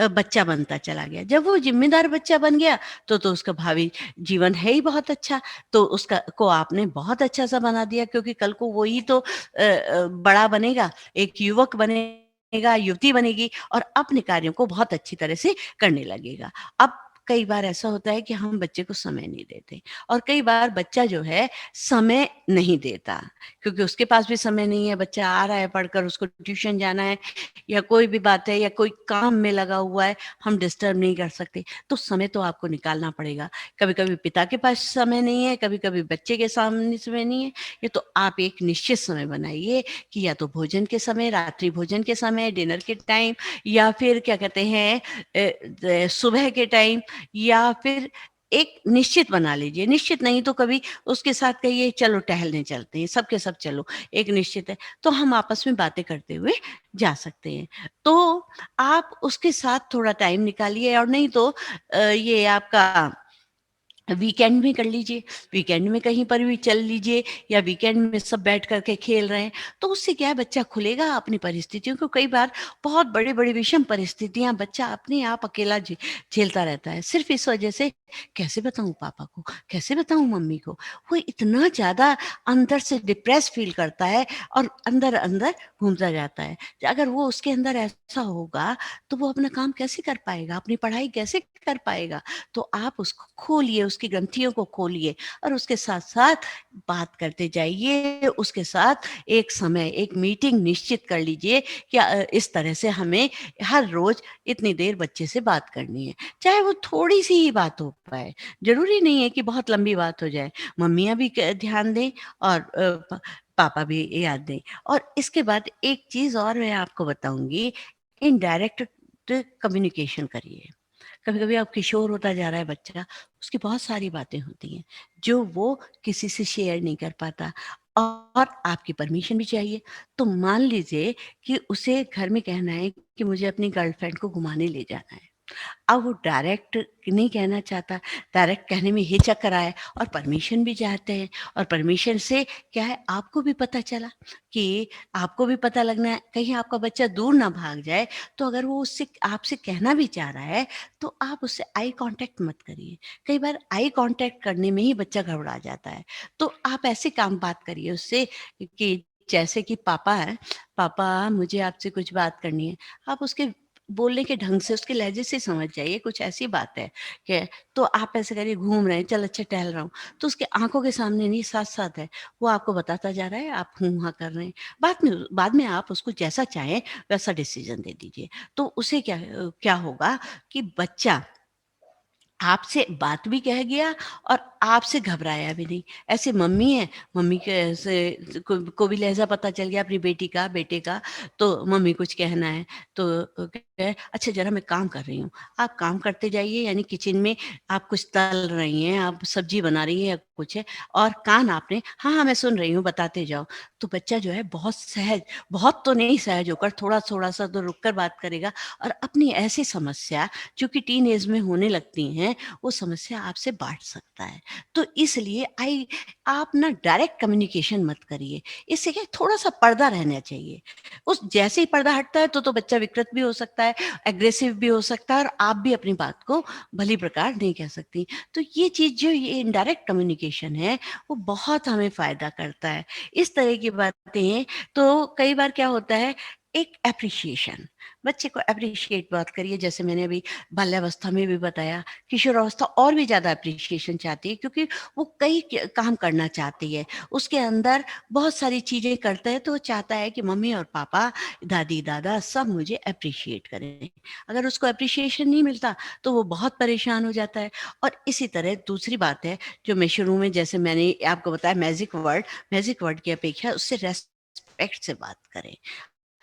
बच्चा बनता चला गया। जब वो ज़िम्मेदार बच्चा बन गया तो उसका भावी जीवन है ही बहुत अच्छा। तो उसका को आपने बहुत अच्छा-सा बना दिया, क्योंकि कल को वो ही तो बड़ा बनेगा, एक युवक बनेगा, युवती बनेगी और अपने कार्यों को बहुत अच्छी तरह से करने लगेगा। अब कई बार ऐसा होता है कि हम बच्चे को समय नहीं देते और कई बार बच्चा जो है समय नहीं देता, क्योंकि उसके पास भी समय नहीं है। बच्चा आ रहा है पढ़कर, उसको ट्यूशन जाना है या कोई भी बात है या कोई काम में लगा हुआ है, हम डिस्टर्ब नहीं कर सकते। तो समय तो आपको निकालना पड़ेगा। कभी-कभी पिता के पास समय नहीं है, कभी-कभी बच्चे के सामने समय नहीं है। ये तो आप एक निश्चित समय बनाइए कि या तो भोजन के समय, रात्रि भोजन के समय, डिनर के टाइम, या फिर क्या कहते हैं सुबह के टाइम, या फिर एक निश्चित बना लीजिए। निश्चित नहीं तो कभी उसके साथ कहिए चलो टहलने चलते हैं, सब के सब चलो, एक निश्चित है। तो हम आपस में बातें करते हुए जा सकते हैं। तो आप उसके साथ थोड़ा टाइम निकालिए, और नहीं तो ये आपका वीकेंड में कर लीजिए, वीकेंड में कहीं पर भी चल लीजिए, या वीकेंड में सब बैठ कर के खेल रहे हैं, तो उससे क्या है, बच्चा खुलेगा अपनी परिस्थितियों को। कई बार बहुत बड़ी-बड़ी विषम परिस्थितियाँ बच्चा अपने आप अकेला झेलता रहता है, सिर्फ़ इस वजह से कैसे बताऊँ पापा को, कैसे बताऊँ मम्मी को? वो इतना ज़्यादा अंदर से डिप्रेस फ़ील करता है और अंदर-अंदर घूमता जाता है। अगर वो उसके अंदर ऐसा होगा, तो वो अपना काम कैसे कर पाएगा, अपनी पढ़ाई कैसे कर पाएगा? तो आप उसको खोलिए, उसकी ग्रंथियों को खोलिए और उसके साथ-साथ बात करते जाइए। उसके साथ एक समय, एक मीटिंग निश्चित कर लीजिए कि इस तरह से हमें हर रोज़ इतनी देर बच्चे से बात करनी है। चाहे वो थोड़ी-सी ही बात हो पाए, ज़रूरी नहीं है कि बहुत लंबी बात हो जाए। मम्मियाँ भी क ध्यान दें और पापा भी याद दें। और इसके बाद एक चीज़ और मैं आपको बताऊँगी, इनडायरेक्ट कम्युनिकेशन करिए। कभी-कभी अब किशोर होता जा रहा है बच्चा, उसकी बहुत सारी बातें होती हैं, जो वो किसी से शेयर नहीं कर पाता, और आपकी परमिशन भी चाहिए। तो मान लीजिए कि उसे घर में कहना है कि मुझे अपनी गर्लफ्रेंड को घुमाने ले जाना है। अब वो डायरेक्ट नहीं कहना चाहता, डायरेक्ट कहने में हिचक रहा है और परमिशन भी चाहते हैं, और परमिशन से क्या है, आपको भी पता चला कि आपको भी पता लगना है, कहीं आपका बच्चा दूर ना भाग जाए। तो अगर वो उससे आपसे कहना भी चाह रहा है, तो आप उससे आई कॉन्टैक्ट मत करिए। कई बार आई कॉन्टैक्ट करने में ही बच्चा घबरा जाता है। तो आप ऐसे काम बात करिए उससे कि जैसे कि पापा हैं, पापा मुझे आपसे कुछ बात करनी है। आप उसके बोलने के ढंग से, उसके लहज़े से समझ जाइए कुछ ऐसी बात है कि, तो आप ऐसे करिए घूम रहे हैं, चल अच्छा टहल रहा हूँ, तो उसके आँखों के सामने नहीं, साथ-साथ है, वो आपको बताता जा रहा है, आप हूँ-हाँ कर रहे हैं। बाद में आप उसको जैसा चाहें वैसा डिसीज़न दे दीजिए। तो उससे क्या होगा कि बच्चा आपसे बात भी कह गया और आपसे घबराया भी नहीं। ऐसे मम्मी हैं, मम्मी के से को भी लहज़ा पता चल गया अपनी बेटी का, बेटे का, तो मम्मी कुछ कहना है तो है, अच्छा ज़रा मैं काम कर रही हूँ। आप काम करते जाइए, यानी किचन में आप कुछ तल रही हैं, आप सब्ज़ी बना रही हैं या कुछ है, और कान आपने हाँ, हाँ, मैं सुन रही हूँ, बताते जाओ। तो बच्चा जो है बहुत सहज, बहुत तो नहीं सहज होकर थोड़ा-थोड़ा सा तो रुक कर बात करेगा, और अपनी ऐसी समस्या जो कि टीन ऐज में होने लगती हैं, वो समस्या आपसे बाँट सकता है। तो इसलिए आप ना डायरेक्ट कम्युनिकेशन मत करिए। इससे क्या है, थोड़ा-सा पर्दा रहना चाहिए। उस जैसे ही पर्दा हटता है तो बच्चा विकृत भी हो सकता है, एग्रेसिव भी हो सकता है, और आप भी अपनी बात को भली प्रकार नहीं कह सकती। तो ये चीज़ जो ये इनडायरेक्ट कम्युनिकेशन है, वो बहुत हमें फ़ायदा करता है। इस तरह की बातें तो कई बार क्या होता है, एक एप्रिशिएशन, बच्चे को एप्रिशिएट बहुत करिए, जैसे मैंने अभी बाल्यावस्था में भी बताया, किशोरावस्था और भी ज़्यादा एप्रिशिएशन चाहती है, क्योंकि वो कई काम करना चाहती है। उसके अंदर बहुत सारी चीज़ें करता है, तो वो चाहता है कि मम्मी और पापा, दादी-दादा सब मुझे एप्रिशिएट करें। अगर उसको एप्रिशिएशन नहीं मिलता, तो वो बहुत परेशान हो जाता है। और इसी तरह दूसरी बात है, जो मैं शुरू में जैसे मैंने आपको बताया, मैजिक वर्ड की अपेक्षा उससे रेस्पेक्ट से बात करें।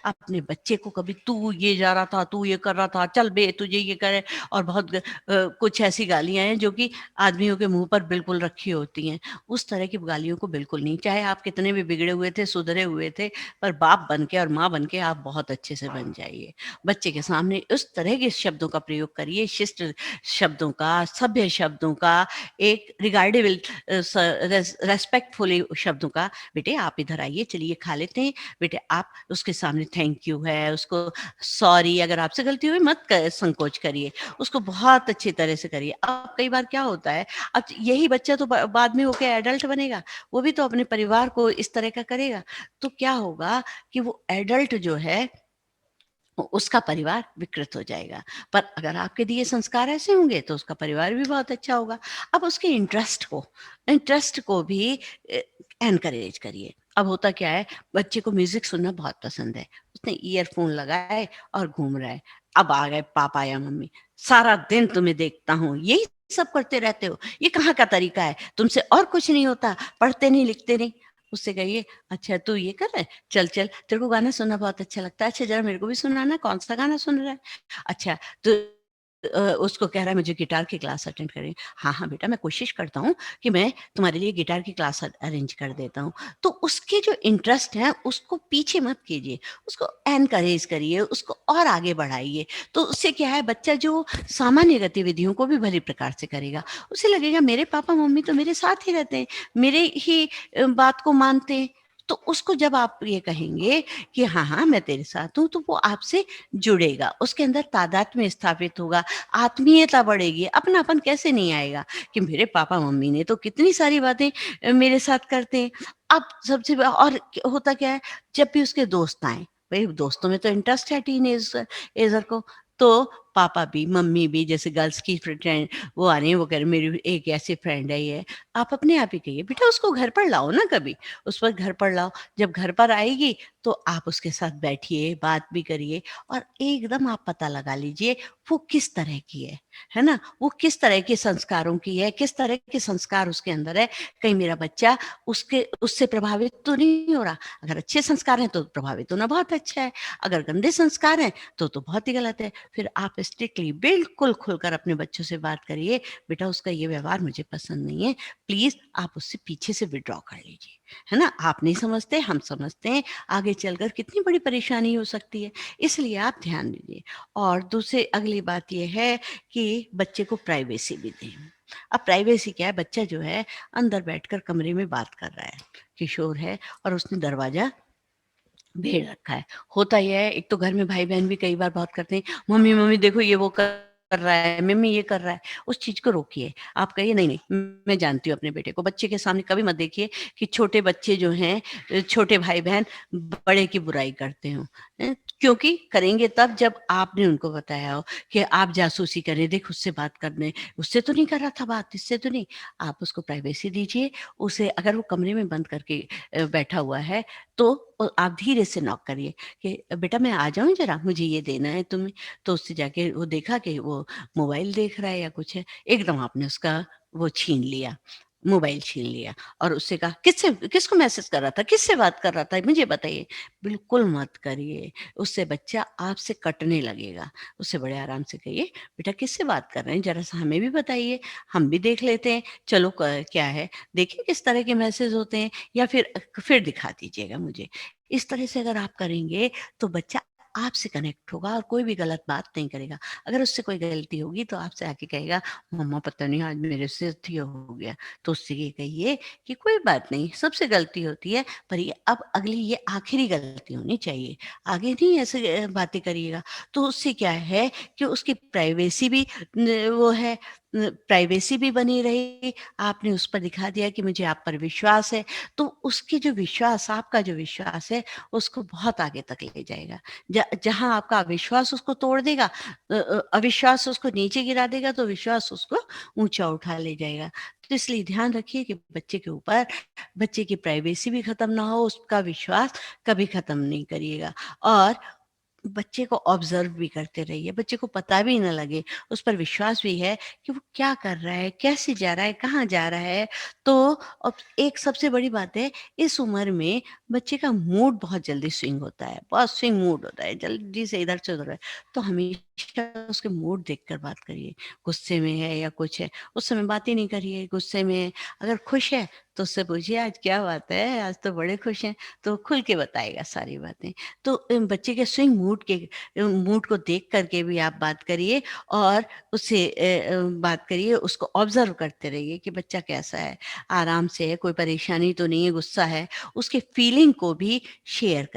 अपने बच्चे को कभी तू ये जा रहा था, तू ये कर रहा था, चल बे तुझे ये करे, और बहुत कुछ ऐसी गालियाँ हैं जो कि आदमियों के मुँह पर बिल्कुल रखी होती हैं। उस तरह की गालियों को बिल्कुल नहीं, चाहे आप कितने भी बिगड़े हुए थे, सुधरे हुए थे, पर बाप बन के और माँ बन के आप बहुत अच्छे से बन जाइए। बच्चे के सामने उस तरह के शब्दों का प्रयोग करिए, शिष्ट शब्दों का, सभ्य शब्दों का, एक रिगार्डेबल रेस्पेक्टफुली शब्दों का, बेटे आप इधर आइए, चलिए खा लेते हैं, बेटे आप उसके सामने थैंक यू है, उसको सॉरी, अगर आपसे गलती हुई मत संकोच करिए, उसको बहुत अच्छी तरह से करिए। अब कई बार क्या होता है, अब यही बच्चा तो बाद में होके एडल्ट बनेगा, वो भी तो अपने परिवार को इस तरह का करेगा, तो क्या होगा कि वो एडल्ट जो है, उसका परिवार विकृत हो जाएगा। पर अगर आपके दिए संस्कार ऐसे होंगे, तो उसका परिवार भी बहुत अच्छा होगा। अब उसके इंटरेस्ट को भी एनकरेज करिए। अब होता क्या है, बच्चे को म्यूज़िक सुनना बहुत पसंद है। उसने ईयरफ़ोन लगाए और घूम रहा है। अब आ गए पापा या मम्मी, "सारा दिन तुम्हें देखता हूँ, यही सब करते रहते हो। ये कहाँ का तरीका है? तुमसे और कुछ नहीं होता, पढ़ते नहीं, लिखते नहीं।" उससे कहिए, "अच्छा तू ये कर रहा है? चल, चल, तेरे को गाना सुनना बहुत अच्छा लगता है। अच्छा ज़रा मेरे को भी सुनाना, कौन-सा गाना सुन रहा है? अच्छा तो उसको कह रहा है मुझे गिटार की क्लास अटेंड करनी। हाँ, हाँ बेटा, मैं कोशिश करता हूँ कि मैं तुम्हारे लिए गिटार की क्लास अरेंज कर देता हूँ। तो उसके जो इंटरेस्ट हैं उसको पीछे मत कीजिए, उसको एनकरेज करिए, उसको और आगे बढ़ाइए। तो उससे क्या है, बच्चा जो सामान्य गतिविधियों को भी भली प्रकार से करेगा। उसे लगेगा मेरे पापा-मम्मी तो मेरे साथ ही रहते हैं, मेरे ही बात को मानते हैं। तो उसको जब आप ये कहेंगे कि हाँ, हाँ, मैं तेरे साथ हूँ, तो वो आपसे जुड़ेगा, उसके अंदर तादात्म्य स्थापित होगा, आत्मीयता बढ़ेगी, अपनापन कैसे नहीं आएगा कि मेरे पापा-मम्मी ने तो कितनी सारी बातें मेरे साथ करते हैं। अब सबसे और होता क्या है, जब भी उसके दोस्त आएँ, भई दोस्तों में तो इंटरेस्ट है एजर को, तो पापा भी, मम्मी भी, जैसे गर्ल्स की फ्रेंड वो आ रही हैं, वो कह रही मेरी एक ऐसी फ्रेंड है ये, आप अपने आप ही कहिए, बेटा उसको घर पर लाओ ना कभी, उस वक़्त घर पर लाओ। जब घर पर आएगी तो आप उसके साथ बैठिए, बात भी करिए, और एकदम आप पता लगा लीजिए वो किस तरह की है ना? वो किस तरह के संस्कारों की है, किस तरह के संस्कार उसके अंदर है, कहीं मेरा बच्चा उसके उससे प्रभावित तो नहीं हो रहा। अगर अच्छे संस्कार हैं तो प्रभावित होना बहुत अच्छा है, अगर गंदे संस्कार हैं तो बहुत ही गलत है। फिर आप स्ट्रिक्टली बिल्कुल खुलकर अपने बच्चों से बात करिए, बेटा उसका ये व्यवहार मुझे पसंद नहीं है, प्लीज़ आप उससे पीछे से विथड्रॉ कर लीजिए। है ना? आप नहीं समझते, हम समझते हैं, आगे चलकर कितनी बड़ी परेशानी हो सकती है, इसलिए आप ध्यान दीजिए। और दूसरी अगली बात ये है कि बच्चे को प्राइवेसी भी दें। अब प्राइवेसी क्या है, बच्चा जो है अंदर बैठकर कमरे में बात कर रहा है, किशोर है, और उसने दरवाज़ा भेड़ रखा है। होता ये है, एक तो घर में भाई-बहन भी कई बार बहुत करते हैं, "मम्मी, मम्मी देखो ये वो कर रहा है, मम्मी ये कर रहा है।" उस चीज़ को रोकिए। आप कहिए, "नहीं, नहीं, मैं जानती हूँ अपने बेटे को।" बच्चे के सामने कभी मत देखिए कि छोटे बच्चे जो हैं छोटे भाई-बहन बड़े की बुराई करते हों। क्योंकि करेंगे तब जब आपने उनको बताया हो कि आप जासूसी करें, "देख उससे बात करने उससे तो नहीं कर रहा था बात, इससे तो नहीं।" आप उसको प्राइवेसी दीजिए। उसे अगर वो कमरे में बंद करके बैठा हुआ है, तो आप धीरे से नॉक करिए कि बेटा मैं आ जाऊँ ज़रा? मुझे ये देना है तुम्हें। तो उससे जाके वो देखा कि वो मोबाइल देख रहा है या कुछ है, एकदम आपने उसका वो छीन लिया। मोबाइल छीन लिया और उससे कहा, किससे किसको मैसेज कर रहा था? किससे बात कर रहा था? मुझे बताइए। बिल्कुल मत करिए, उससे बच्चा आपसे कटने लगेगा। उससे बड़े आराम से कहिए, बेटा किससे बात कर रहे हैं? ज़रा-सा हमें भी बताइए, हम भी देख लेते हैं। चलो क क्या है, देखिए किस तरह के मैसेज होते हैं या फिर दिखा दीजिएगा मुझे। इस तरह से अगर आप करेंगे तो बच्चा आपसे कनेक्ट होगा और कोई भी गलत बात नहीं करेगा। अगर उससे कोई गलती होगी तो आपसे आके कहेगा, मम्मा पता नहीं आज मेरे से ये हो गया। तो उससे ये कहिए कि कोई बात नहीं, सबसे गलती होती है, पर ये अब अगली ये आखिरी गलती होनी चाहिए। आगे नहीं ऐसे बातें करिएगा। तो उससे क्या है कि उसकी प्राइवेसी भी वो है, प्राइवेसी भी बनी रही। आपने उस पर दिखा दिया कि मुझे आप पर विश्वास है, तो उसकी जो विश्वास, आपका जो विश्वास है, उसको बहुत आगे तक ले जाएगा। जहाँ आपका अविश्वास उसको तोड़ देगा, अविश्वास उसको नीचे गिरा देगा, तो विश्वास उसको ऊँचा उठा ले जाएगा। तो इसलिए ध्यान रखिए कि बच्चे के ऊपर, बच्चे की प्राइवेसी भी खत्म ना हो, उसका विश्वास कभी खत्म नहीं करिएगा। और बच्चे को ऑब्ज़र्व भी करते रहिए, बच्चे को पता भी ना लगे, उस पर विश्वास भी है कि वो क्या कर रहा है, कैसे जा रहा है, कहाँ जा रहा है। तो अब एक सबसे बड़ी बात है, इस उम्र में बच्चे का मूड बहुत जल्दी स्विंग होता है, बहुत स्विंग मूड होता है, जल्दी से इधर से उधर। तो हमेशा उसके मूड देखकर बात करिए, गुस्से में है या कुछ है, उस समय बात ही नहीं करिए। गुस्से में है, अगर खुश है तो उससे पूछिए, आज क्या बात है, आज तो बड़े खुश हैं, तो खुल के बताएगा सारी बातें। तो बच्चे के स्विंग मूड को देख कर के भी आप बात करिए और उससे बात करिए, उसको ऑब्ज़र्व करते रहिए कि बच्चा कैसा है, आराम से है, कोई परेशानी तो नहीं है, गुस्सा है। उसके फीलिंग को भी शेयर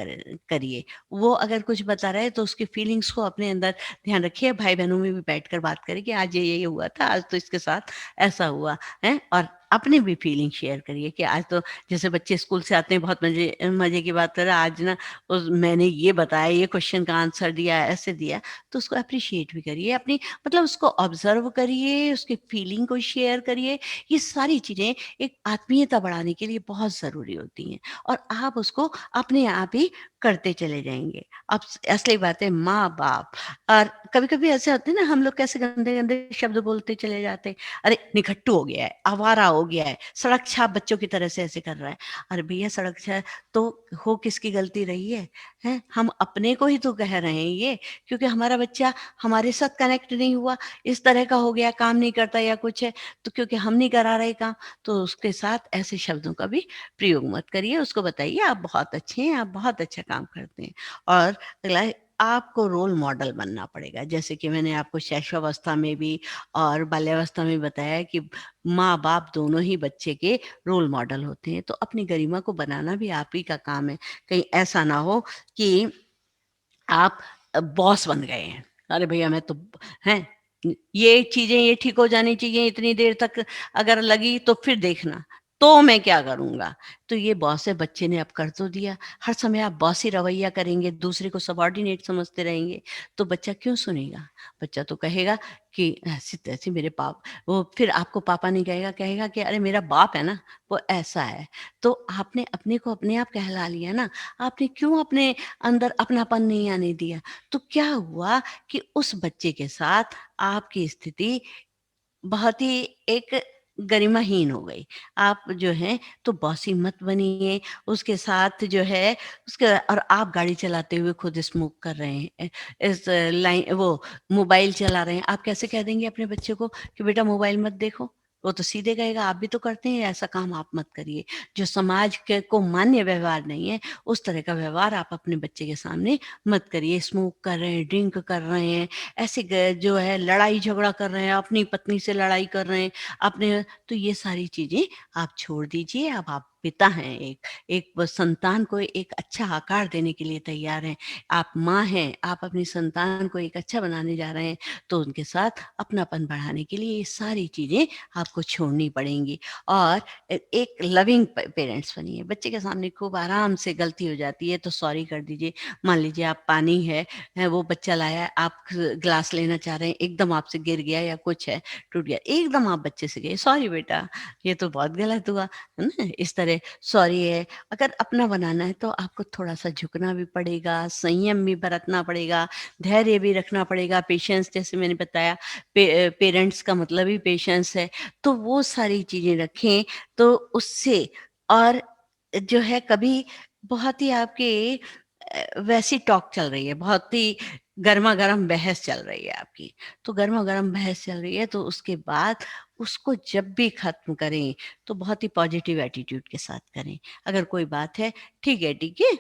करिए। वो अगर कुछ बता रहा है तो उसकी फीलिंग्स को अपने अंदर ध्यान रखिए। भाई-बहनों में भी बैठकर बात करें कि आज ये हुआ था, आज तो इसके साथ ऐसा हुआ, हैं? और अपनी भी फीलिंग शेयर करिए कि आज तो, जैसे बच्चे स्कूल से आते हैं बहुत मज़े मज़े की बात कर रहे हैं, आज ना उस मैंने ये बताया, ये क्वेश्चन का आंसर दिया, ऐसे दिया, तो उसको एप्रिशिएट भी करिए। अपनी मतलब उसको ऑब्ज़र्व करिए, उसकी फीलिंग को शेयर करिए। ये सारी चीज़ें एक आत्मीयता बढ़ाने के लिए बहुत ज़रूरी होती हैं और आप उसको अपने आप ही करते चले जाएँगे। अब असली बात है, माँ-बाप और कभी-कभी ऐसे होते हैं ना, हम लोग कैसे गंदे-गंदे शब्द बोलते चले जाते हैं। अरे! निकट्टू हो गया है, आवारा हो गया है, सड़क छाप बच्चों की तरह से ऐसे कर रहा है। अरे भैया, सड़क छाप तो हो किसकी गलती रही है? हैं? हम अपने को ही तो कह रहे हैं ये, क्योंकि हमारा बच्चा हमारे साथ कनेक्ट नहीं हुआ, इस तरह का हो गया, काम नहीं करता या कुछ है, तो क्योंकि हम नहीं करा रहे काम, तो उसके साथ ऐसे शब्दों का भी प्रयोग मत करिए। उसको बताइए, आप बहुत अच्छे हैं, आप बहुत अच्छा काम करते हैं। और अगला है, आपको रोल मॉडल बनना पड़ेगा। जैसे कि मैंने आपको शैशवावस्था में भी और बाल्यावस्था में बताया कि माँ-बाप दोनों ही बच्चे के रोल मॉडल होते हैं, तो अपनी गरिमा को बनाना भी आप ही का काम है। कहीं ऐसा ना हो कि आप बॉस बन गए हैं। अरे भैया मैं तो हैं, ये चीज़ें ये ठीक हो जानी चाहिए, इतनी देर तक अगर लगी तो फिर देखना, तो मैं क्या करूँगा? तो ये बॉस है, बच्चे ने अब कर तो दिया। हर समय आप बॉसी रवैया करेंगे, दूसरे को सबॉर्डिनेट समझते रहेंगे, तो बच्चा क्यों सुनेगा? बच्चा तो कहेगा कि ऐसी-तैसी मेरे पाप, वो फिर आपको पापा नहीं कहेगा, कहेगा कि अरे मेरा बाप है ना, वो ऐसा है। तो आपने अपने को अपने आप कहला लिया ना, आपने क्यों अपने अंदर अपनापन नहीं आने दिया। तो क्या हुआ कि उस बच्चे के साथ आपकी स्थिति बहुत ही एक गरिमाहीन हो गई। आप जो हैं तो बॉसी मत बनिए, उसके साथ जो है उसके, और आप गाड़ी चलाते हुए खुद स्मोक कर रहे हैं, इस लाइन वो मोबाइल चला रहे हैं, आप कैसे कह देंगे अपने बच्चे को कि बेटा मोबाइल मत देखो? वो तो सीधे कहेगा आप भी तो करते हैं, ऐसा काम आप मत करिए। जो समाज के को मान्य व्यवहार नहीं है, उस तरह का व्यवहार आप अपने बच्चे के सामने मत करिए। स्मोक कर रहे हैं, ड्रिंक कर रहे हैं, ऐसे जो है लड़ाई झगड़ा कर रहे हैं, अपनी पत्नी से लड़ाई कर रहे हैं, अपने, तो ये सारी चीज़ें आप छोड़ दीजिए। अब आप पिता हैं, एक संतान को एक अच्छा आकार देने के लिए तैयार हैं। आप माँ हैं, आप अपनी संतान को एक अच्छा बनाने जा रहे हैं, तो उनके साथ अपनापन बढ़ाने के लिए ये सारी चीज़ें आपको छोड़नी पड़ेंगी। और एक लविंग पेरेंट्स बनिए। बच्चे के सामने खूब आराम से गलती हो जाती है तो सॉरी कर दीजिए। मान लीजिए आप पानी है वो बच्चा लाया है, आप ग्लास लेना चाह रहे हैं, एकदम आपसे गिर गया या कुछ है, टूट गया, एकदम आप बच्चे से कहिए, सॉरी बेटा, ये तो बहुत गलत हुआ, है ना? इस तरह है, सॉरी है। अगर अपना बनाना है तो आपको थोड़ा-सा झुकना भी पड़ेगा, संयम भी बरतना पड़ेगा, धैर्य भी रखना पड़ेगा, पेशेंस जैसे मैंने बताया पेरेंट्स का मतलब ही पेशेंस है। तो वो सारी चीज़ें रखें तो उससे और जो है कभी बहुत ही आपके वैसी टॉक चल रही है, बहुत ही गरमा-गरम बहस चल रही है आपकी। तो गरमा-गरम बहस चल रही है तो उसके बाद उसको जब भी ख़त्म करें तो बहुत ही पॉज़िटिव एटीट्यूड के साथ करें। अगर कोई बात है, ठीक है,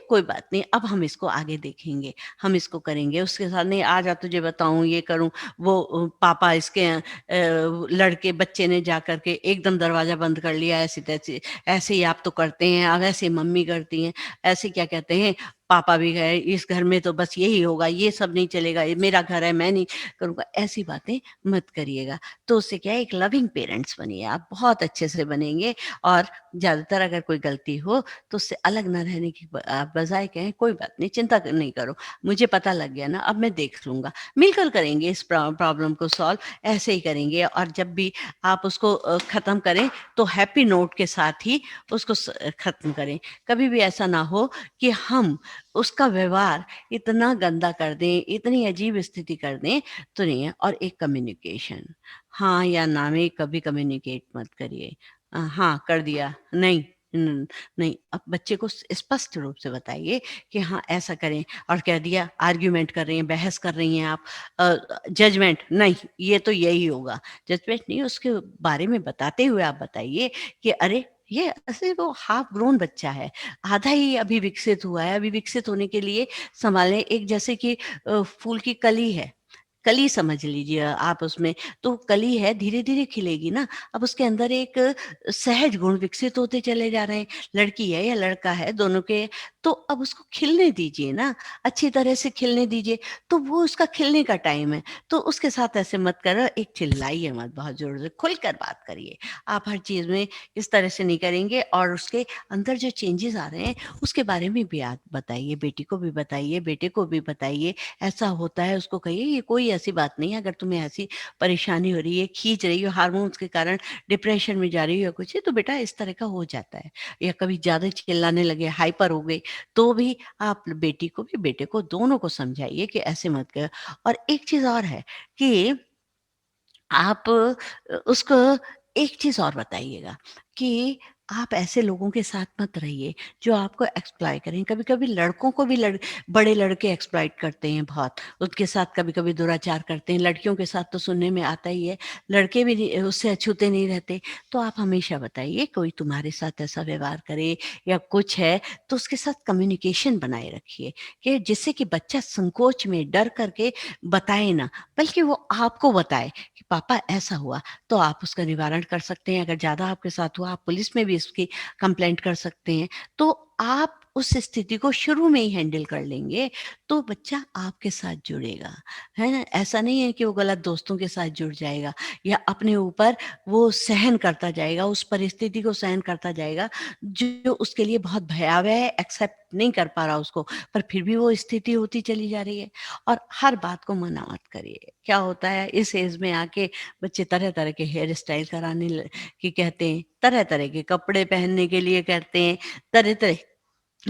कोई बात नहीं, अब हम इसको आगे देखेंगे, हम इसको करेंगे। उसके साथ नहीं आ जा तुझे बताऊँ, ये करूँ, वो पापा इसके लड़के बच्चे ने जा कर के एकदम दरवाज़ा बंद कर लिया ऐसे-तैसे, ऐसे ही आप तो करते हैं, अब ऐसे मम्मी करती हैं, ऐसे क्या कहते हैं पापा भी गए, इस घर में तो बस यही होगा, ये सब नहीं चलेगा, ये मेरा घर है, मैं नहीं करूँगा, ऐसी बातें मत करिएगा। तो उससे क्या है एक लविंग पेरेंट्स बनिए आप, बहुत अच्छे से बनेंगे और ज़्यादातर अगर कोई गलती हो तो उससे अलग ना रहने की बजाय कहें कोई बात नहीं, चिंता नहीं करो, मुझे पता लग गया ना, अब मैं देख लूँगा। मिलकर करेंगे इस प्रॉब्लम को सॉल्व, ऐसे ही करेंगे और जब भी आप उसको ख़त्म करें तो हैप्पी नोट के साथ ही उसको ख़त्म करें। कभी भी ऐसा ना हो कि हम उसका व्यवहार इतना गंदा कर दें, इतनी अजीब स्थिति कर दें, तो नहीं है। और एक कम्युनिकेशन, हाँ या ना में कभी कम्युनिकेट मत करिए। हाँ, कर दिया, नहीं, नहीं। अब बच्चे को स्पष्ट रूप से बताइए कि हाँ, ऐसा करें और कह दिया, आर्ग्यूमेंट कर रही हैं, बहस कर रही हैं आप, जजमेंट, नहीं, ये तो यही होगा। जजमेंट नहीं, उसके बारे में बताते हुए आप बताइए कि अरे! ये ऐसे वो हाफ ग्रोन बच्चा है, आधा ही अभी विकसित हुआ है, अभी विकसित होने के लिए सँभालें एक जैसे कि फूल की कली है, कली समझ लीजिए आप उसमें, तो कली है धीरे-धीरे खिलेगी ना, अब उसके अंदर एक सहज गुण विकसित होते चले जा रहे हैं, लड़की है या लड़का है दोनों के, तो अब उसको खिलने दीजिए ना, अच्छी तरह से खिलने दीजिए, तो वो उसका खिलने का टाइम है, तो उसके साथ ऐसे मत करो, एक चिल्लाइए मत बहुत ज़ोर से, खुलकर बात करिए। आप हर चीज़ में इस तरह से नहीं करेंगे और उसके अंदर जो चेंजेज़ आ रहे हैं, उसके बारे में भी आप बताइए, बेटी को भी बताइए, बेटे को भी बताइए, ऐसा होता है उसको कहिए ये कोई ऐसी बात नहीं है, अगर तुम्हें ऐसी परेशानी हो रही है, खींच रही हो, हार्मोन्स के कारण डिप्रेशन में जा रही हो या कुछ है, तो बेटा इस तरह का हो जाता है। या कभी ज़्यादा चिल्लाने लगे, हाइपर हो गए, तो भी आप बेटी को भी, बेटे को, दोनों को समझाइए कि ऐसे मत करो। और एक चीज़ और है कि आप उसको एक चीज़ और बताइएगा कि आप ऐसे लोगों के साथ मत रहिए जो आपको एक्सप्लॉइट करें। कभी-कभी लड़कों को भी बड़े लड़के एक्सप्लॉइट करते हैं बहुत, उनके साथ कभी-कभी दुराचार करते हैं। लड़कियों के साथ तो सुनने में आता ही है, लड़के भी नहीं उससे अछूते नहीं रहते। तो आप हमेशा बताइए कोई तुम्हारे साथ ऐसा व्यवहार करे या कुछ है, तो उसके साथ कम्युनिकेशन बनाए रखिए कि जिससे कि बच्चा संकोच में डर करके बताए ना, बल्कि वो आपको बताए कि पापा ऐसा हुआ, तो आप उसका निवारण कर सकते हैं। अगर ज़्यादा आपके साथ हुआ, आप पुलिस में भी इसकी कंप्लेंट कर सकते हैं। तो आप उस स्थिति को शुरू में ही हैंडल कर लेंगे, तो बच्चा आपके साथ जुड़ेगा, है ना? ऐसा नहीं है कि वो गलत दोस्तों के साथ जुड़ जाएगा या अपने ऊपर वो सहन करता जाएगा, उस परिस्थिति को सहन करता जाएगा, जो उसके लिए बहुत भयावह है, एक्सेप्ट नहीं कर पा रहा उसको, पर फिर भी वो स्थिति होती चली जा रही है। और हर बात को मना मत करिए। क्या होता है इस एज में आके बच्चे तरह-तरह के हेयर स्टाइल कराने की कहते हैं, तरह-तरह के कपड़े पहनने के लिए कहते हैं, तरह-तरह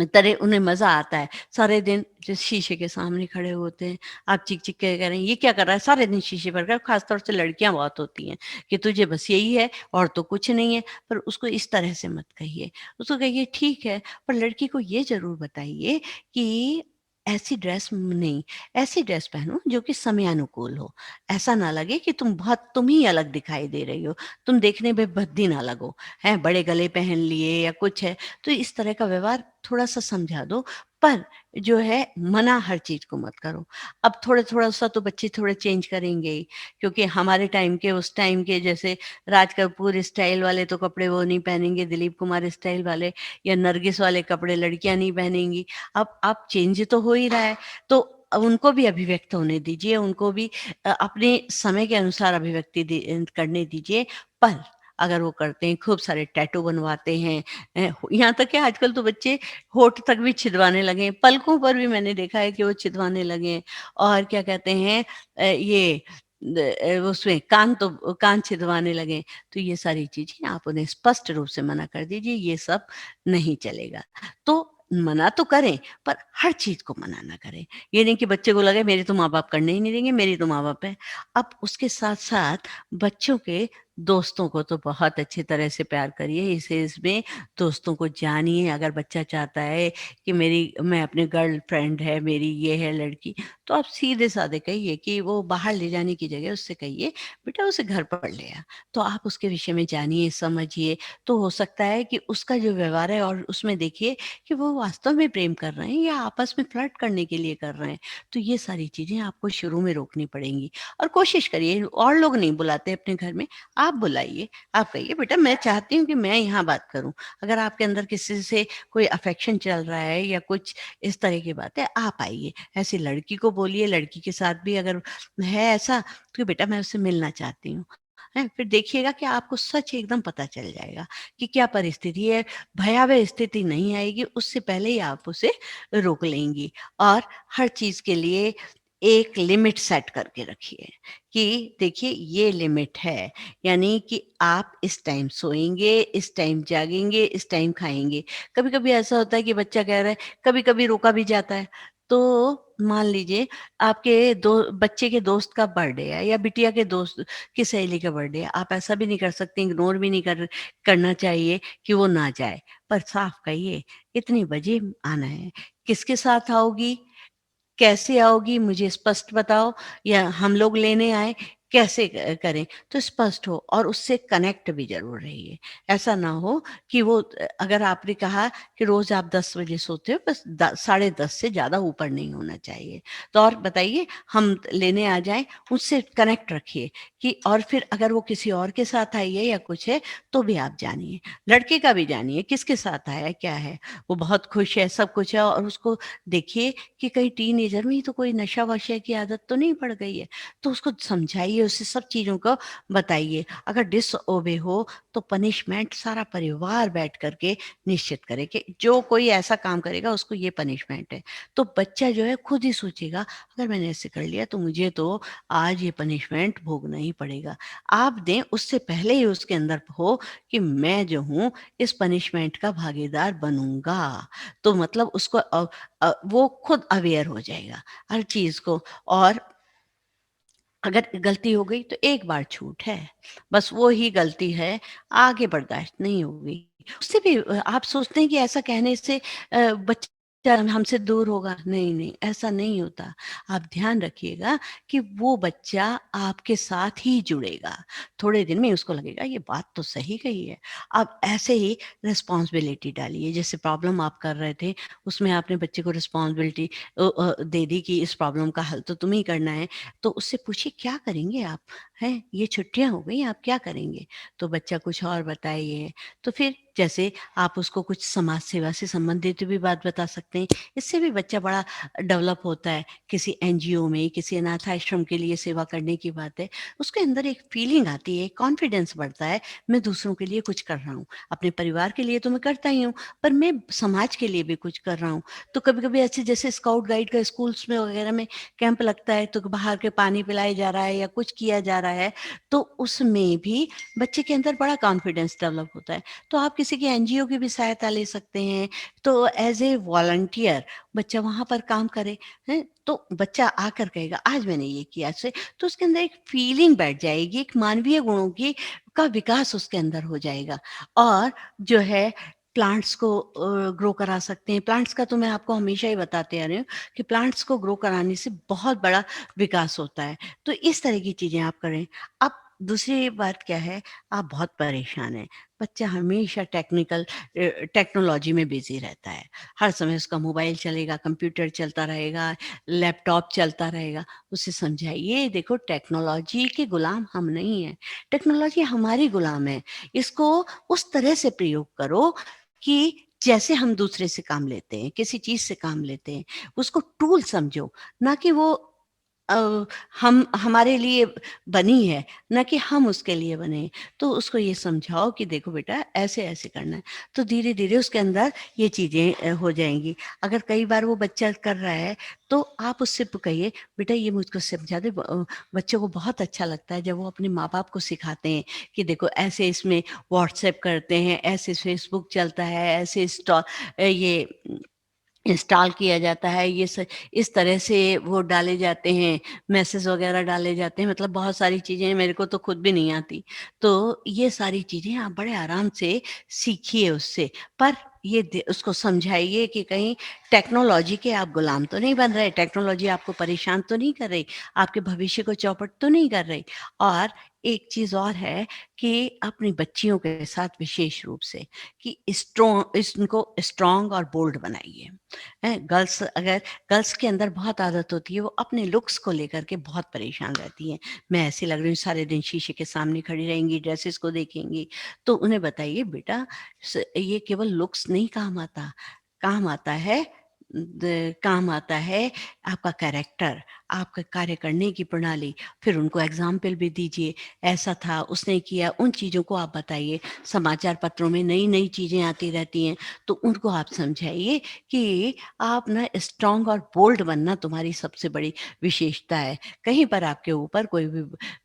तरह उन्हें मज़ा आता है। सारे दिन जो शीशे के सामने खड़े होते हैं, आप चीख-चीख के कह रहे हैं, "ये क्या कर रहा है?" सारे दिन शीशे पर खड़ा, ख़ास तौर से लड़कियाँ बहुत होती हैं कि तुझे बस यही है और तो कुछ नहीं है। पर उसको इस तरह से मत कहिए। उसको कहिए ठीक है, पर लड़की को ये ज़रूर बताइए कि ऐसी ड्रेस नहीं, ऐसी ड्रेस पहनो जो कि समयानुकूल हो। ऐसा ना लगे कि तुम ही अलग दिखाई दे रही हो, तुम देखने में भद्दी ना लगो, हैं? बड़े गले पहन लिए या कुछ है, तो इस तरह का व्यवहार थोड़ा-सा समझा दो, पर जो है मना हर चीज़ को मत करो। अब थोड़ा-सा तो बच्चे थोड़े चेंज करेंगे ही, क्योंकि हमारे टाइम के, उस टाइम के जैसे राज कपूर स्टाइल वाले तो कपड़े वो नहीं पहनेंगे, दिलीप कुमार स्टाइल वाले या नरगिस वाले कपड़े लड़कियाँ नहीं पहनेंगी। अब चेंज तो हो ही रहा है, तो उनको भी अभिव्यक्त होने दीजिए, उनको भी अपने समय के अनुसार अभिव्यक्ति करने दीजिए। पर अगर वो करते हैं, खूब सारे टैटू बनवाते हैं, यहाँ तक कि आजकल तो बच्चे होठ तक भी छिदवाने लगे हैं, पलकों पर भी मैंने देखा है कि वो छिदवाने लगे हैं और क्या कहते हैं ये उसमें कान छिदवाने लगें, तो ये सारी चीज़ें आप उन्हें स्पष्ट रूप से मना कर दीजिए, ये सब नहीं चलेगा। तो मना तो करें, पर हर चीज़ को मना ना करें। ये नहीं कि बच्चे को लगे मेरे तो माँ-बाप करने ही नहीं देंगे, मेरे तो माँ-बाप हैं। अब उसके साथ-साथ बच्चों के दोस्तों को तो बहुत अच्छी तरह से प्यार करिए, इस एज में दोस्तों को जानिए। अगर बच्चा चाहता है कि मैं अपने गर्लफ्रेंड है, मेरी ये है लड़की, तो आप सीधे-साधे कहिए कि वो बाहर ले जाने की जगह उससे कहिए, "बेटा उसे घर पर ले आ।" तो आप उसके विषय में जानिए, समझिए, तो हो सकता है कि उसका जो व्यवहार है और उसमें देखिए कि वो वास्तव में प्रेम कर रहे हैं या आपस में फ्लर्ट करने के लिए कर रहे हैं। तो ये सारी चीज़ें आपको शुरू में रोकनी पड़ेंगी और कोशिश करिए और लोग नहीं बुलाते अपने घर में, आप बुलाइए। आप कहिए, "बेटा मैं चाहती हूँ कि मैं यहाँ बात करूँ।" अगर आपके अंदर किसी से कोई अफ़ेक्शन चल रहा है या कुछ इस तरह की बात है, आप आइए। ऐसी लड़की को बोलिए, लड़की के साथ भी अगर है ऐसा, तो बेटा मैं उससे मिलना चाहती हूँ। हैं? फिर देखिएगा कि आपको सच एकदम पता चल जाएगा कि क्या परिस्थिति है। भयावह स्थिति नहीं आएगी, उससे पहले ही आप उसे रोक लेंगी और हर चीज़ के लिए एक लिमिट सेट करके रखिए कि देखिए ये लिमिट है, यानी कि आप इस टाइम सोएँगे, इस टाइम जागेंगे, इस टाइम खाएँगे। कभी-कभी ऐसा होता है कि बच्चा कह रहा है, कभी-कभी रोका भी जाता है। तो मान लीजिए आपके दो बच्चे के दोस्त का बर्थडे है या बिटिया के दोस्त की सहेली का बर्थडे है, आप ऐसा भी नहीं कर सकते, इग्नोर भी नहीं करना चाहिए कि वो ना जाए। पर साफ कहिए, इतनी बजे आना है, किसके साथ आओगी? कैसे आओगी मुझे स्पष्ट बताओ या हम लोग लेने आएँ, कैसे करें? तो स्पष्ट हो और उससे कनेक्ट भी ज़रूर रहिए। ऐसा ना हो कि वो अगर आपने कहा कि रोज़ आप 10 बजे सोते हो, बस साढ़े 10 से ज़्यादा ऊपर नहीं होना चाहिए। तो और बताइए, हम लेने आ जाएँ, उससे कनेक्ट रखिए कि और फिर अगर वो किसी और के साथ आई है या कुछ है, तो भी आप जानिए। लड़के का भी जानिए, किसके साथ आया है, क्या है? वो बहुत खुश है, सब कुछ है और उसको देखिए कि कहीं टीनेजर में ही तो कोई नशा-वशा की आदत तो नहीं पड़ गई है। तो उसको समझाइए, उसे सब चीज़ों को बताइए। अगर डिसओबे हो तो पनिशमेंट सारा परिवार बैठ कर के निश्चित करे कि जो कोई ऐसा काम करेगा उसको ये पनिशमेंट है। तो बच्चा जो है खुद ही सोचेगा अगर मैंने ऐसे कर लिया तो मुझे तो आज ये पनिशमेंट भोगना ही पड़ेगा। आप दें उससे पहले ही उसके अंदर हो कि मैं जो हूँ इस पनिशमेंट का भागीदार बनूँगा। तो मतलब उसको वो खुद अवेयर हो जाएगा हर चीज़ को और अगर गलती हो गई तो एक बार छूट है, बस वो ही गलती है, आगे बर्दाश्त नहीं होगी। उससे भी आप सोचते हैं कि ऐसा कहने से बच्चा हमसे दूर होगा, नहीं, नहीं, ऐसा नहीं होता। आप ध्यान रखिएगा कि वो बच्चा आपके साथ ही जुड़ेगा। थोड़े दिन में उसको लगेगा ये बात तो सही कही है। आप ऐसे ही रिस्पॉन्सिबिलिटी डालिए, जैसे प्रॉब्लम आप कर रहे थे, उसमें आपने बच्चे को रिस्पॉन्सिबिलिटी दे दी कि इस प्रॉब्लम का हल तो तुम्हें ही करना है। तो उससे पूछिए क्या करेंगे आप? हैं? ये छुट्टियाँ हो गई आप क्या करेंगे? तो बच्चा कुछ और बताइए। तो फिर जैसे आप उसको कुछ समाज सेवा से संबंधित भी बात बता सकते हैं। इससे भी बच्चा बड़ा डेवलप होता है। किसी एनजीओ में, किसी अनाथ आश्रम के लिए सेवा करने की बात है। उसके अंदर एक फीलिंग आती है, कॉन्फिडेंस बढ़ता है, मैं दूसरों के लिए कुछ कर रहा हूँ। अपने परिवार के लिए तो मैं करता ही हूँ, पर मैं समाज के लिए भी कुछ कर रहा हूँ। तो कभी-कभी ऐसे जैसे स्काउट गाइड का स्कूल्स में वगैरह में कैंप लगता है तो बाहर के पानी पिलाया जा रहा है या कुछ किया जा रहा है, तो उसमें भी बच्चे के अंदर बड़ा कॉन्फिडेंस डेवलप होता है। तो आप किसी की एनजीओ की भी सहायता ले सकते हैं, तो एज़ ए वॉलंटियर बच्चा वहाँ पर काम करे, हैं? तो बच्चा आकर कहेगा आज मैंने ये किया ऐसे, तो उसके अंदर एक फीलिंग बैठ जाएगी, एक मानवीय गुणों की का विकास उसके अंदर हो जाएगा और जो है प्लांट्स को ग्रो करा सकते हैं। प्लांट्स का तो मैं आपको हमेशा ही बताते आ रही हूँ कि प्लांट्स को ग्रो कराने से बहुत बड़ा विकास होता है। तो इस तरह की चीज़ें आप करें। अब दूसरी बात क्या है, आप बहुत परेशान हैं। बच्चा हमेशा टेक्नोलॉजी में बिज़ी रहता है। हर समय उसका मोबाइल चलेगा, कंप्यूटर चलता रहेगा, लैपटॉप चलता रहेगा। उसे समझाइए देखो टेक्नोलॉजी के गुलाम हम नहीं हैं। टेक्नोलॉजी हमारी गुलाम है। इसको उस तरह से प्रयोग करो कि जैसे हम दूसरे से काम लेते हैं, किसी चीज़ से काम लेते हैं, उसको टूल समझो, ना कि वो अ, हम हमारे लिए बनी है, ना कि हम उसके लिए बने हैं। तो उसको ये समझाओ कि देखो बेटा ऐसे-ऐसे करना है। तो धीरे-धीरे उसके अंदर ये चीज़ें हो जाएँगी। अगर कई बार वो बच्चा कर रहा है, तो आप उससे कहिए, बेटा ये मुझको समझा दे। बच्चों को बहुत अच्छा लगता है जब वो अपने माँ-बाप को सिखाते हैं कि देखो ऐसे इसमें व्हाट्सएप करते हैं, ऐसे फेसबुक चलता है, ऐसे ये इंस्टॉल किया जाता है, ये इस तरह से वो डाले जाते हैं, मैसेज वगैरह डाले जाते हैं, मतलब बहुत सारी चीज़ें मेरे को तो खुद भी नहीं आती। तो ये सारी चीज़ें आप बड़े आराम से सीखिए उससे, पर ये उसको समझाइए कि कहीं टेक्नोलॉजी के आप गुलाम तो नहीं बन रहे, टेक्नोलॉजी आपको परेशान तो नहीं कर रही, आपके भविष्य को चौपट तो नहीं कर रही। और एक चीज़ और है कि अपनी बच्चियों के साथ विशेष रूप से कि इनको स्ट्रॉन्ग और बोल्ड बनाइए। हैं, गर्ल्स के अंदर बहुत आदत होती है, वो अपने लुक्स को लेकर के बहुत परेशान रहती हैं। मैं ऐसी लग रही हूँ, सारे दिन शीशे के सामने खड़ी रहेंगी, ड्रेसेस को देखेंगी। तो उन्हें बताइए बेटा ये केवल लुक्स नहीं काम आता, काम आता है काम आता है आपका कैरेक्टर, आपका कार्य करने की प्रणाली। फिर उनको एग्जाम्पल भी दीजिए, ऐसा था, उसने किया, उन चीज़ों को आप बताइए। समाचार पत्रों में नई-नई चीज़ें आती रहती हैं, तो उनको आप समझाइए कि आप ना स्ट्रॉन्ग और बोल्ड बनना तुम्हारी सबसे बड़ी विशेषता है। कहीं पर आपके ऊपर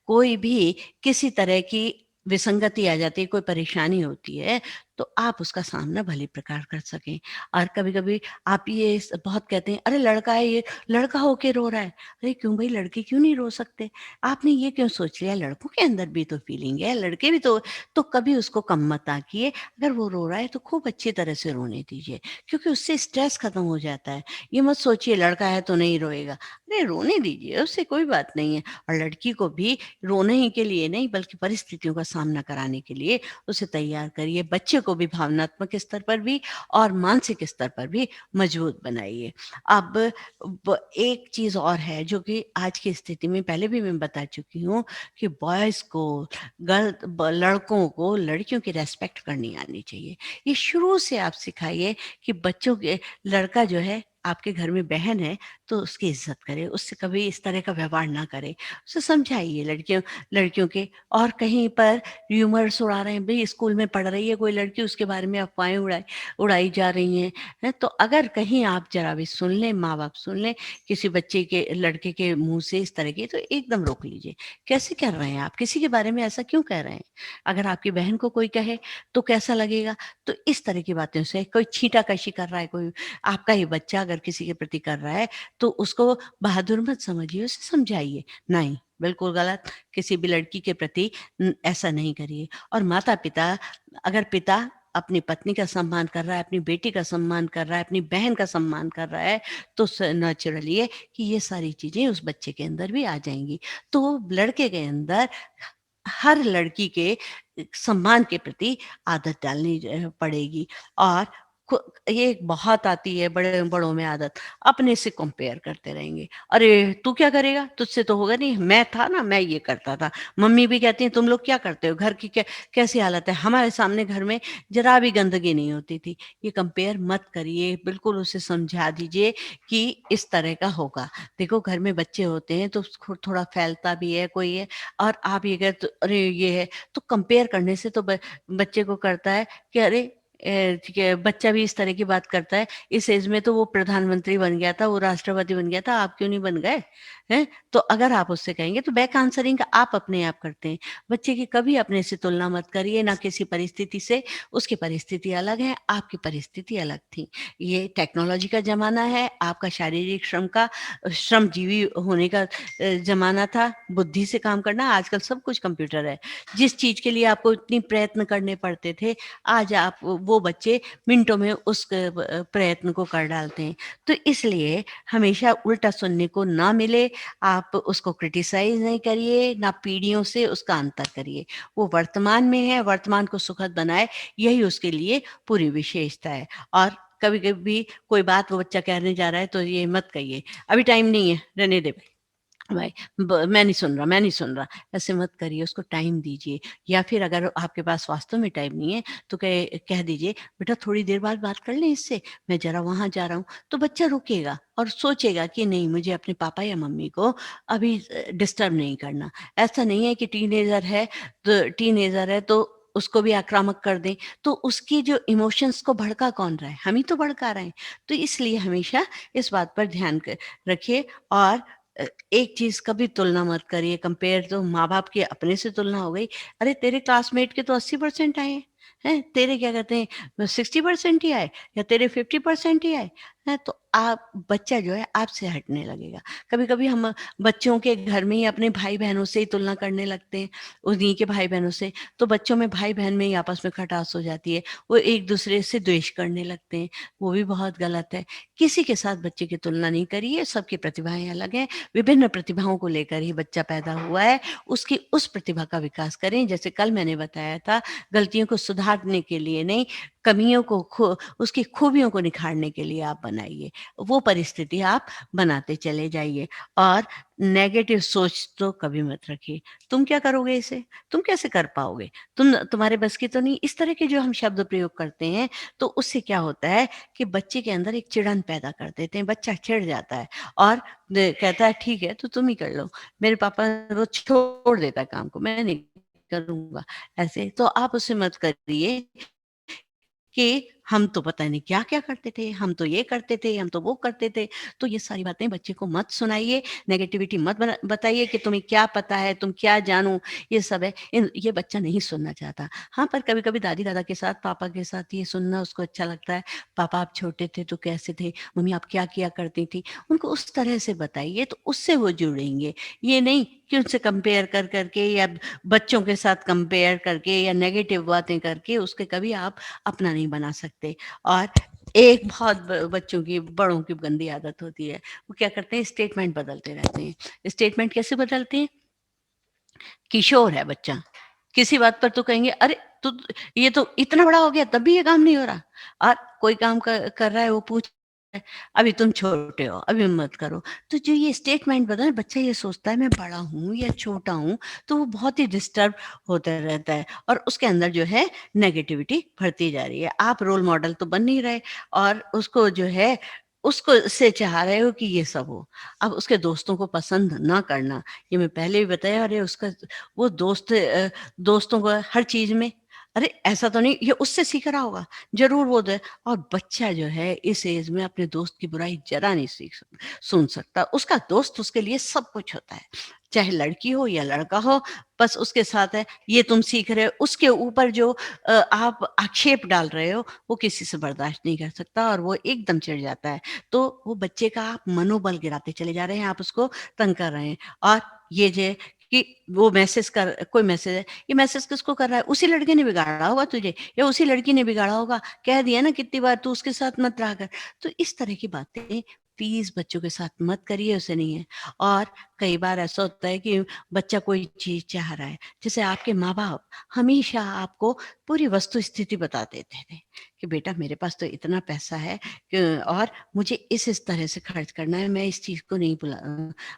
कोई भी किसी तरह की विसंगति आ जाती है, कोई परेशानी होती है, तो आप उसका सामना भली प्रकार कर सकें। और कभी-कभी आप ये बहुत कहते हैं, "अरे लड़का है ये, लड़का होके रो रहा है।" अरे क्यों भई, लड़के क्यों नहीं रो सकते? आपने ये क्यों सोच लिया? लड़कों के अंदर भी तो फीलिंग है, लड़के भी तो कभी उसको कम मत आँकिए। अगर वो रो रहा है तो खूब अच्छी तरह से रोने दीजिए, क्योंकि उससे स्ट्रेस खत्म हो जाता है। ये मत सोचिए लड़का है तो नहीं रोएगा, अरे रोने दीजिए, उससे कोई बात नहीं है। और लड़की को भी रोने ही के लिए नहीं, बल्कि परिस्थितियों का सामना कराने के लिए उसे तैयार करिए। बच्चे को भी भावनात्मक स्तर पर भी और मानसिक स्तर पर भी मजबूत बनाइए। अब एक चीज़ और है जो कि आज की स्थिति में, पहले भी मैं बता चुकी हूँ, कि बॉयज़ को, लड़कों को लड़कियों की रेस्पेक्ट करनी आनी चाहिए। ये शुरू से आप सिखाइए कि बच्चों के लड़का जो है, आपके घर में बहन है तो उसकी इज्जत करे, उससे कभी इस तरह का व्यवहार ना करे। उसे समझाइए लड़कियों लड़कियों के। और कहीं पर र्यूमर्स उड़ा रहे हैं, भई स्कूल में पढ़ रही है कोई लड़की, उसके बारे में अफ़वाहें उड़ाई जा रही हैं। तो अगर कहीं आप ज़रा भी सुन लें, माँ-बाप सुन लें, किसी बच्चे के, लड़के के मुँह से इस तरह की, तो एकदम रोक लीजिए। कैसे कर रहे हैं आप? किसी के बारे में ऐसा क्यों कह रहे हैं? अगर आपकी बहन को कोई कहे तो कैसा लगेगा? तो इस तरह की बातों से, कोई छींटा-कशी कर रहा है, कोई आपका ही बच्चा अगर किसी के प्रति कर रहा है, तो उसको बहादुर मत समझिए, उसे समझाइए। नहीं, बिल्कुल गलत, किसी भी लड़की के प्रति ऐसा नहीं करिए। और माता-पिता, अगर पिता अपनी पत्नी का सम्मान कर रहा है, अपनी बेटी का सम्मान कर रहा है, अपनी बहन का सम्मान कर रहा है, तो नेचुरली है कि ये सारी चीज़ें उस बच्चे के अंदर भी आ जाएँगी। तो लड़के के अंदर हर लड़की के सम्मान के प्रति आदत डालनी पड़ेगी। और खु ये एक बहुत आती है बड़ों में आदत, अपने से कंपेयर करते रहेंगे। अरे! तू क्या करेगा? तुझसे तो होगा नहीं, मैं था ना, मैं ये करता था। मम्मी भी कहती हैं तुम लोग क्या करते हो? घर की कैसी हालत है? हमारे सामने घर में ज़रा भी गंदगी नहीं होती थी। ये कंपेयर मत करिए, बिल्कुल उसे समझा दीजिए कि इस तरह का होगा। देखो घर में बच्चे होते हैं तो थोड़ा फैलता भी है, कोई है, और आप ये कहते, अरे ये है, तो कंपेयर करने से तो बच्चे को करता है कि अरे ठीक है, बच्चा भी इस तरह की बात करता है, इस एज में तो वो प्रधानमंत्री बन गया था, वो राष्ट्रपति बन गया था, आप क्यों नहीं बन गए? हैं? तो अगर आप उससे कहेंगे तो बैक आंसरिंग आप अपने आप करते हैं। बच्चे की कभी अपने से तुलना मत करिए, ना किसी परिस्थिति से, उसकी परिस्थिति अलग है, आपकी परिस्थिति अलग थी। ये टेक्नोलॉजी का ज़माना है, आपका शारीरिक श्रमजीवी होने का ज़माना था, बुद्धि से काम करना, आजकल सब कुछ कंप्यूटर है। जिस चीज़ के लिए आपको इतनी प्रयत्न करने पड़ते थे, आज आप वो बच्चे मिनटों में उस प्रयत्न को कर डालते हैं। तो इसलिए हमेशा उल्टा सुनने को ना मिले, आप उसको क्रिटिसाइज़ नहीं करिए, ना पीढ़ियों से उसका अंतर करिए। वो वर्तमान में है, वर्तमान को सुखद बनाए, यही उसके लिए पूरी विशेषता है। और कभी-कभी कोई बात वो बच्चा कहने जा रहा है तो ये मत कहिए, अभी टाइम नहीं है, रहने दे भई। भाई मैं नहीं सुन रहा, मैं नहीं सुन रहा, ऐसे मत करिए, उसको टाइम दीजिए। या फिर अगर आपके पास वास्तव में टाइम नहीं है, तो कह दीजिए, बेटा थोड़ी देर बाद बात कर लें इससे, मैं ज़रा वहाँ जा रहा हूँ। तो बच्चा रुकेगा और सोचेगा कि नहीं, मुझे अपने पापा या मम्मी को अभी डिस्टर्ब नहीं करना। ऐसा नहीं है कि टीनेजर है तो उसको भी आक्रामक कर दें, तो उसकी जो इमोशंस को भड़का कौन रहा है? हम ही तो भड़का रहे हैं। तो इसलिए हमेशा इस बात पर ध्यान रखिए। और अ, एक चीज़ कभी तुलना मत करिए, कंपेयर तो माँ-बाप की अपने से तुलना हो गई। अरे! तेरे क्लासमेट के तो 80% आए हैं, हैं? तेरे क्या कहते हैं 60% ही आए या तेरे 50% ही आए, हैं? तो आप बच्चा जो है आपसे हटने लगेगा। कभी-कभी हम बच्चों के घर में ही अपने भाई-बहनों से ही तुलना करने लगते हैं, उन्हीं के भाई-बहनों से, तो बच्चों में भाई-बहन में ही आपस में खटास हो जाती है। वो एक-दूसरे से द्वेष करने लगते हैं, वो भी बहुत गलत है। किसी के साथ बच्चे की तुलना नहीं करिए, सबकी प्रतिभाएँ अलग हैं। विभिन्न प्रतिभाओं को लेकर ही बच्चा पैदा हुआ है, उसकी उस प्रतिभा का विकास करें। जैसे कल मैंने बताया था, गलतियों को सुधारने के लिए नहीं, कमियों को उसकी खूबियों को निखारने के लिए आप बनाइए। वो परिस्थिति आप बनाते चले जाइए और नेगेटिव सोच तो कभी मत रखिए। तुम क्या करोगे इसे? तुम कैसे कर पाओगे? तुम्हारे बस की तो नहीं। इस तरह के जो हम शब्द प्रयोग करते हैं, तो उससे क्या होता है कि बच्चे के अंदर एक चिड़न पैदा कर देते हैं, बच्चा चिढ़ जाता है और कहता है ठीक है तो तुम ही कर लो। मेरे पापा वो छोड़ देता है काम को, मैं नहीं करूँगा ऐसे। तो आप उससे मत करिए कि हम तो पता नहीं क्या-क्या करते थे, हम तो ये करते थे, हम तो वो करते थे। तो ये सारी बातें बच्चे को मत सुनाइए, नेगेटिविटी मत बताइए कि तुम्हें क्या पता है, तुम क्या जानो, ये सब है। ये बच्चा नहीं सुनना चाहता। हाँ, पर कभी-कभी दादी-दादा के साथ, पापा के साथ ये सुनना उसको अच्छा लगता है। पापा आप छोटे थे तो कैसे थे? मम्मी आप क्या किया करती थी? उनको उस तरह से बताइए तो उससे वो जुड़ेंगे। ये नहीं कि उनसे कंपेयर कर के या बच्चों के साथ कंपेयर करके या नेगेटिव बातें करके उसके कभी आप अपना नहीं बना सकते। और एक बहुत बच्चों की, बड़ों की गंदी आदत होती है, वो क्या करते हैं स्टेटमेंट बदलते रहते हैं। स्टेटमेंट कैसे बदलते हैं? किशोर है बच्चा, किसी बात पर तो कहेंगे अरे तू, ये तो इतना बड़ा हो गया तब भी ये काम नहीं हो रहा। और कोई काम कर रहा है वो पूछ रहा है, अभी तुम छोटे हो, अभी मत करो। तो जो ये स्टेटमेंट बदला है, बच्चा ये सोचता है मैं बड़ा हूँ या छोटा हूँ, तो वो बहुत ही डिस्टर्ब होता रहता है और उसके अंदर जो है नेगेटिविटी बढ़ती जा रही है। आप रोल मॉडल तो बन नहीं रहे और उसको जो है उसको से चाह रहे हो कि ये सब हो। अब उसके दोस्तों को पसंद ना करना, ये मैं पहले भी बताया। अरे उसका वो दोस्तों को हर चीज़ में, अरे ऐसा तो नहीं, ये उससे सीख रहा होगा, ज़रूर वो दे। और बच्चा जो है इस एज में अपने दोस्त की बुराई ज़रा नहीं सुन सकता। उसका दोस्त उसके लिए सब कुछ होता है, चाहे लड़की हो या लड़का हो, बस उसके साथ है। ये तुम सीख रहे हो, उसके ऊपर जो आप आक्षेप डाल रहे हो, वो किसी से बर्दाश्त नहीं कर सकता और वो एकदम चिढ़ जाता है। तो वो बच्चे का आप मनोबल गिराते चले जा रहे हैं, आप उसको तंग कर रहे हैं। और ये जे कि वो कोई मैसेज है, ये मैसेज किसको कर रहा है? उसी लड़के ने बिगाड़ा होगा तुझे या उसी लड़की ने बिगाड़ा होगा। कह दिया ना कितनी बार, तू उसके साथ मत रहा कर। तो इस तरह की बातें प्लीज़ बच्चों के साथ मत करिए, उसे नहीं है। और कई बार ऐसा होता है कि बच्चा कोई चीज़ चाह रहा है, जैसे आपके माँ-बाप हमेशा आपको पूरी वस्तु स्थिति बता देते थे कि बेटा मेरे पास तो इतना पैसा है और मुझे इस तरह से खर्च करना है, मैं इस चीज़ को नहीं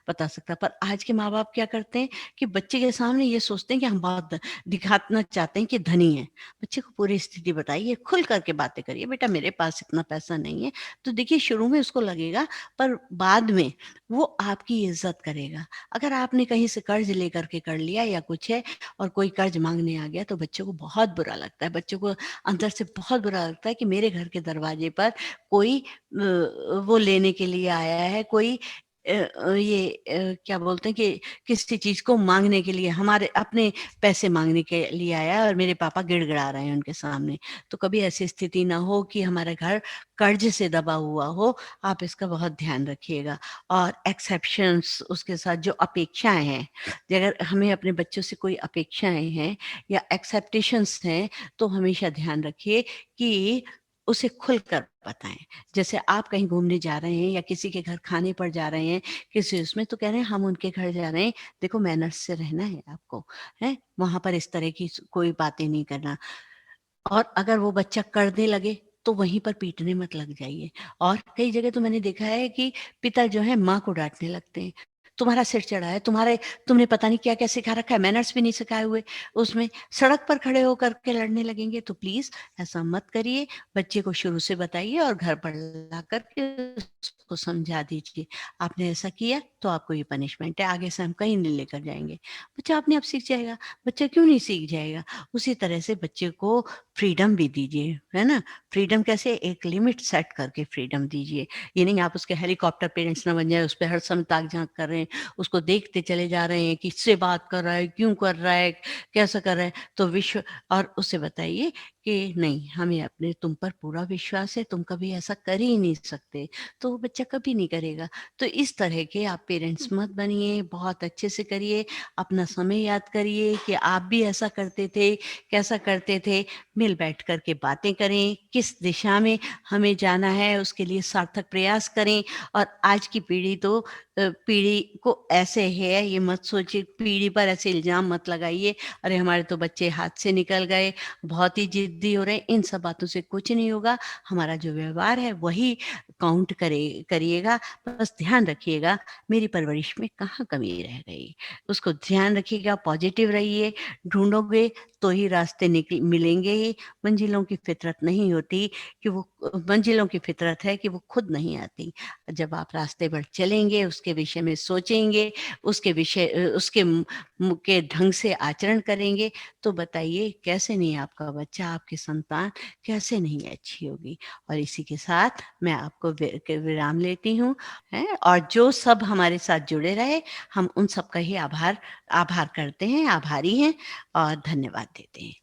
बता सकता। पर आज के माँ-बाप क्या करते हैं कि बच्चे के सामने ये सोचते हैं कि हम बहुत दिखाना चाहते हैं कि धनी हैं। बच्चे को पूरी स्थिति बताइए, खुल कर के बातें करिए, बेटा मेरे पास इतना पैसा नहीं है। तो देखिए शुरू में उसको लगेगा, पर बाद में वो आपकी इज़्ज़त करेगा। अगर आपने कहीं से कर्ज़ लेकर के कर लिया या कुछ है और कोई कर्ज़ माँगने आ गया, तो बच्चे को बहुत बुरा लगता है। बच्चों को अंदर से बहुत बुरा लगता है कि मेरे घर के दरवाजे पर कोई वो लेने के लिए आया है, कोई क्या बोलते हैं कि किसी चीज़ को माँगने के लिए, हमारे अपने पैसे माँगने के लिए आया है और मेरे पापा गिड़गिड़ा रहे हैं उनके सामने। तो कभी ऐसी स्थिति ना हो कि हमारा घर कर्ज़ से दबा हुआ हो, आप इसका बहुत ध्यान रखिएगा। और एक्सेप्शंस उसके साथ जो अपेक्षाएँ हैं, अगर हमें अपने बच्चों से कोई अपेक्षाएँ हैं या एक्सेप्टेशंस हैं, तो हमेशा ध्यान रखिए कि उसे खुलकर बताएँ। जैसे आप कहीं घूमने जा रहे हैं या किसी के घर खाने पर जा रहे हैं, किसी उसमें तो कह रहे हैं हम उनके घर जा रहे हैं, देखो मैनर्स से रहना है आपको, हैं? वहाँ पर इस तरह की कोई बातें नहीं करना। और अगर वो बच्चा करने लगे, तो वहीं पर पीटने मत लग जाइए। और कई जगह तो मैंने देखा है कि पिता जो है माँ को डाँटने लगते हैं। तुम्हारा सिर चढ़ा है, तुमने पता नहीं क्या-क्या सिखा रखा है, मैनर्स भी नहीं सिखाए हुए, उसमें सड़क पर खड़े होकर के लड़ने लगेंगे। तो प्लीज़ ऐसा मत करिए, बच्चे को शुरू से बताइए और घर पर लाकर के उसको समझा दीजिए। आपने ऐसा किया तो आपको ये पनिशमेंट है, आगे से हम कहीं नहीं लेकर जाएँगे। बच्चा अपने आप सीख जाएगा, बच्चा क्यों नहीं सीख जाएगा? उसी तरह से बच्चे को फ्रीडम भी दीजिए, है ना? फ्रीडम कैसे? एक लिमिट सेट करके फ्रीडम दीजिए। ये नहीं आप उसके हेलीकॉप्टर पेरेंट्स ना बन जाएँ, उस पे हर समय ताक-झाँक कर रहे हैं, उसको देखते चले जा रहे हैं, किससे बात कर रहा है, क्यों कर रहा है, कैसा कर रहा है। तो और उसे बताइए कि नहीं, हमें अपने तुम पर पूरा विश्वास है, तुम कभी ऐसा कर ही नहीं सकते, तो वो बच्चा कभी नहीं करेगा। तो इस तरह के आप पेरेंट्स मत बनिए, बहुत अच्छे से करिए, अपना समय याद करिए कि आप भी ऐसा करते थे, कैसा करते थे, मिल बैठ कर के बातें करें, किस दिशा में हमें जाना है, उसके लिए सार्थक प्रयास करें। और आज की पीढ़ी तो पीढ़ी को ऐसे है, ये मत सोचिए, पीढ़ी पर ऐसे इल्ज़ाम मत लगाइए, अरे हमारे तो बच्चे हाथ से निकल गए, बहुत ही ज़िद्दी हो रहे हैं, इन सब बातों से कुछ नहीं होगा। हमारा जो व्यवहार है वही काउंट करिएगा, बस ध्यान रखिएगा मेरी परवरिश में कहाँ कमी रह गई। उसको ध्यान रखिएगा, पॉज़िटिव रहिए, ढूँढोगे तो ही रास्ते मिलेंगे ही। मंजिलों की फितरत नहीं होती कि मंजिलों की फितरत है कि वो खुद नहीं आती। जब आप रास्ते पर चलेंगे, उसके विषय में सोचेंगे, उसके के ढंग से आचरण करेंगे, तो बताइए कैसे नहीं आपका बच्चा, आपकी संतान कैसे नहीं अच्छी होगी। और इसी के साथ मैं आपको विराम लेती हूँ, हैं? और जो सब हमारे साथ जुड़े रहे, हम उन सब का ही आभार आभार करते हैं, आभारी हैं और धन्यवाद देते हैं।